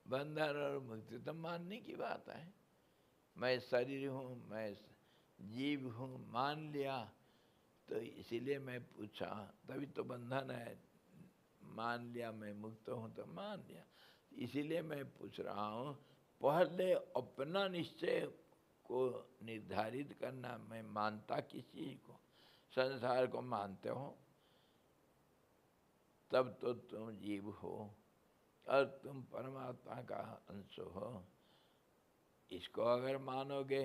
Speaker 1: बंधन और मुक्ति तो मानने की बात है। मैं शरीर हूँ, मैं जीव हूँ, मान लिया, तो इसीलिए मैं पूछा, तभी तो बंधन है। मान लिया मैं मुक्त हूँ तो मान लिया, इसीलिए मैं पूछ रहा हूँ, पहले अपना निश्चय को निर्धारित करना। मैं मानता किस चीज़ को? संसार को मानते हो तब तो तुम जीव हो और तुम परमात्मा का अंश हो। इसको अगर मानोगे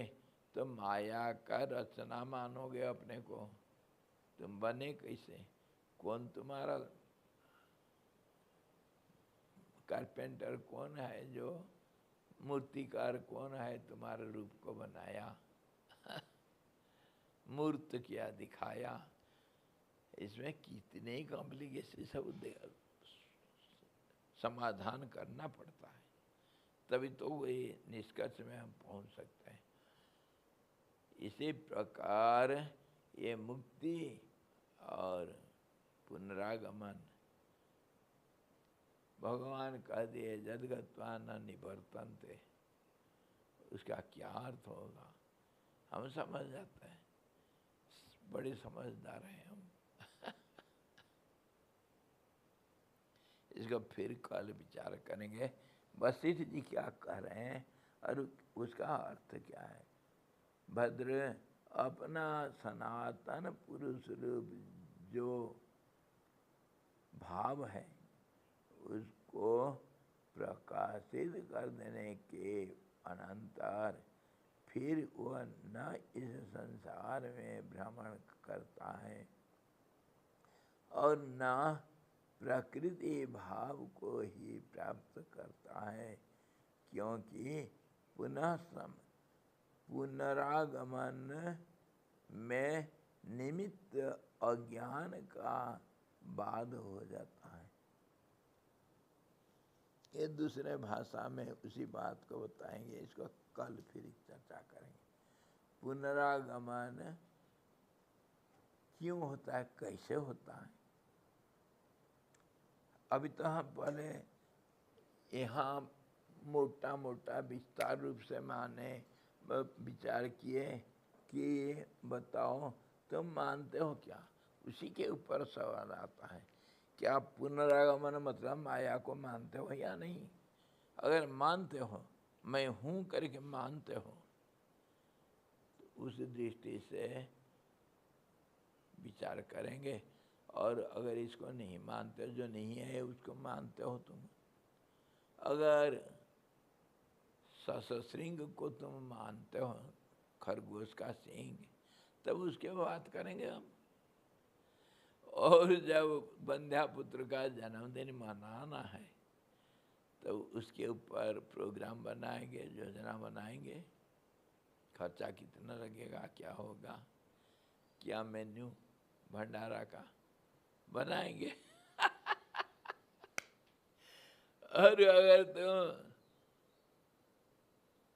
Speaker 1: तो माया का रचना मानोगे अपने को। तुम बने कैसे? कौन तुम्हारा कारपेंटर कौन है, जो मूर्तिकार कौन है तुम्हारे रूप को बनाया? मूर्त क्या दिखाया? इसमें कितने कॉम्प्लिकेशन सब समाधान करना पड़ता है, तभी तो वही निष्कर्ष में हम पहुंच सकते हैं। इसी प्रकार ये मुक्ति और पुनरागमन, भगवान कह दिए जदगत्वा न निवर्तन्ते, उसका क्या अर्थ होगा हम समझ जाते हैं। बड़े समझदार हैं हम। इसको फिर कल विचार करेंगे वशिष्ठ जी क्या कह रहे हैं और उसका अर्थ क्या है। भद्र अपना सनातन पुरुष रूप जो भाव है उसको प्रकाशित कर देने के अनंतर फिर वह न इस संसार में भ्रमण करता है और न प्रकृति भाव को ही प्राप्त करता है, क्योंकि पुनरागमन में निमित्त अज्ञान का बाध हो जाता है। ये दूसरे भाषा में उसी बात को बताएंगे, इसको कल फिर चर्चा करेंगे। पुनरागमन क्यों होता है, कैसे होता है? अभी तो हम पहले यहाँ मोटा मोटा विस्तार रूप से माने विचार किए कि बताओ तुम मानते हो क्या। उसी के ऊपर सवाल आता है, क्या पुनरागमन मतलब माया को मानते हो या नहीं? अगर मानते हो, मैं हूँ करके मानते हो, तो उस दृष्टि से विचार करेंगे। और अगर इसको नहीं मानते, जो नहीं है उसको मानते हो तुम, अगर ससश्रृंग को तुम मानते हो, खरगोश का सींग, तब उसके बात करेंगे हम। और जब बंध्या पुत्र का जन्मदिन मनाना है तो उसके ऊपर प्रोग्राम बनाएंगे, योजना बनाएंगे, खर्चा कितना लगेगा, क्या होगा, क्या मेन्यू भंडारा का बनाएंगे। और अगर तुम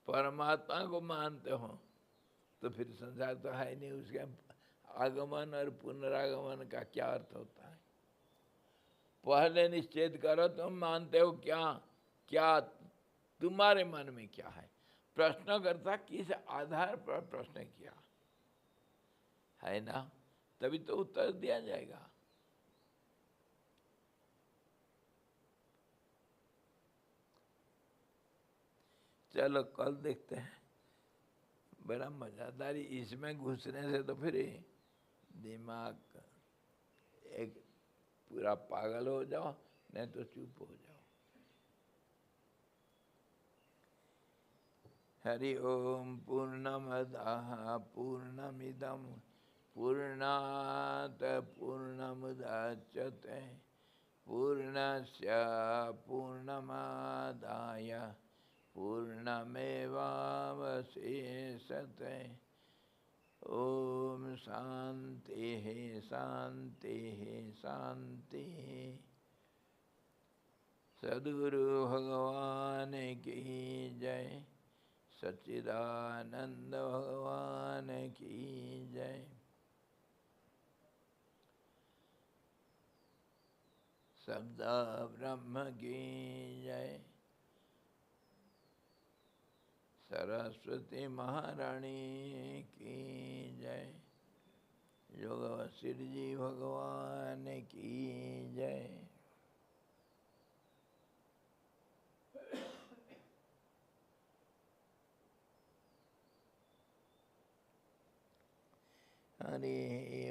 Speaker 1: परमात्मा को मानते हो तो फिर संसार तो है नहीं, उसके आगमन और पुनरागमन का क्या अर्थ होता है? पहले निश्चित करो तुम मानते हो क्या, क्या तुम्हारे मन में क्या है। प्रश्नकर्ता किस आधार पर प्रश्न किया है ना, तभी तो उत्तर दिया जाएगा। चलो कल देखते हैं। बड़ा मज़ेदार, इसमें घुसने से तो फिर दिमाग एक पूरा पागल हो जाओ, नहीं तो चुप हो जाओ। हरि ओम पूर्णमदः पूर्णमिदं पूर्णात् पूर्णमुदच्यते पूर्णस्य पूर्णमादाय पूर्णमेवावशिष्यते। ओम शांति शांति शांति। सद्गुरु भगवान की जय, सच्चिदानंद भगवान की जय। शब्द ब्रह्म की जय, सरस्वती महारानी की जय, योग वशिष्ठ जी भगवान की जय। हरे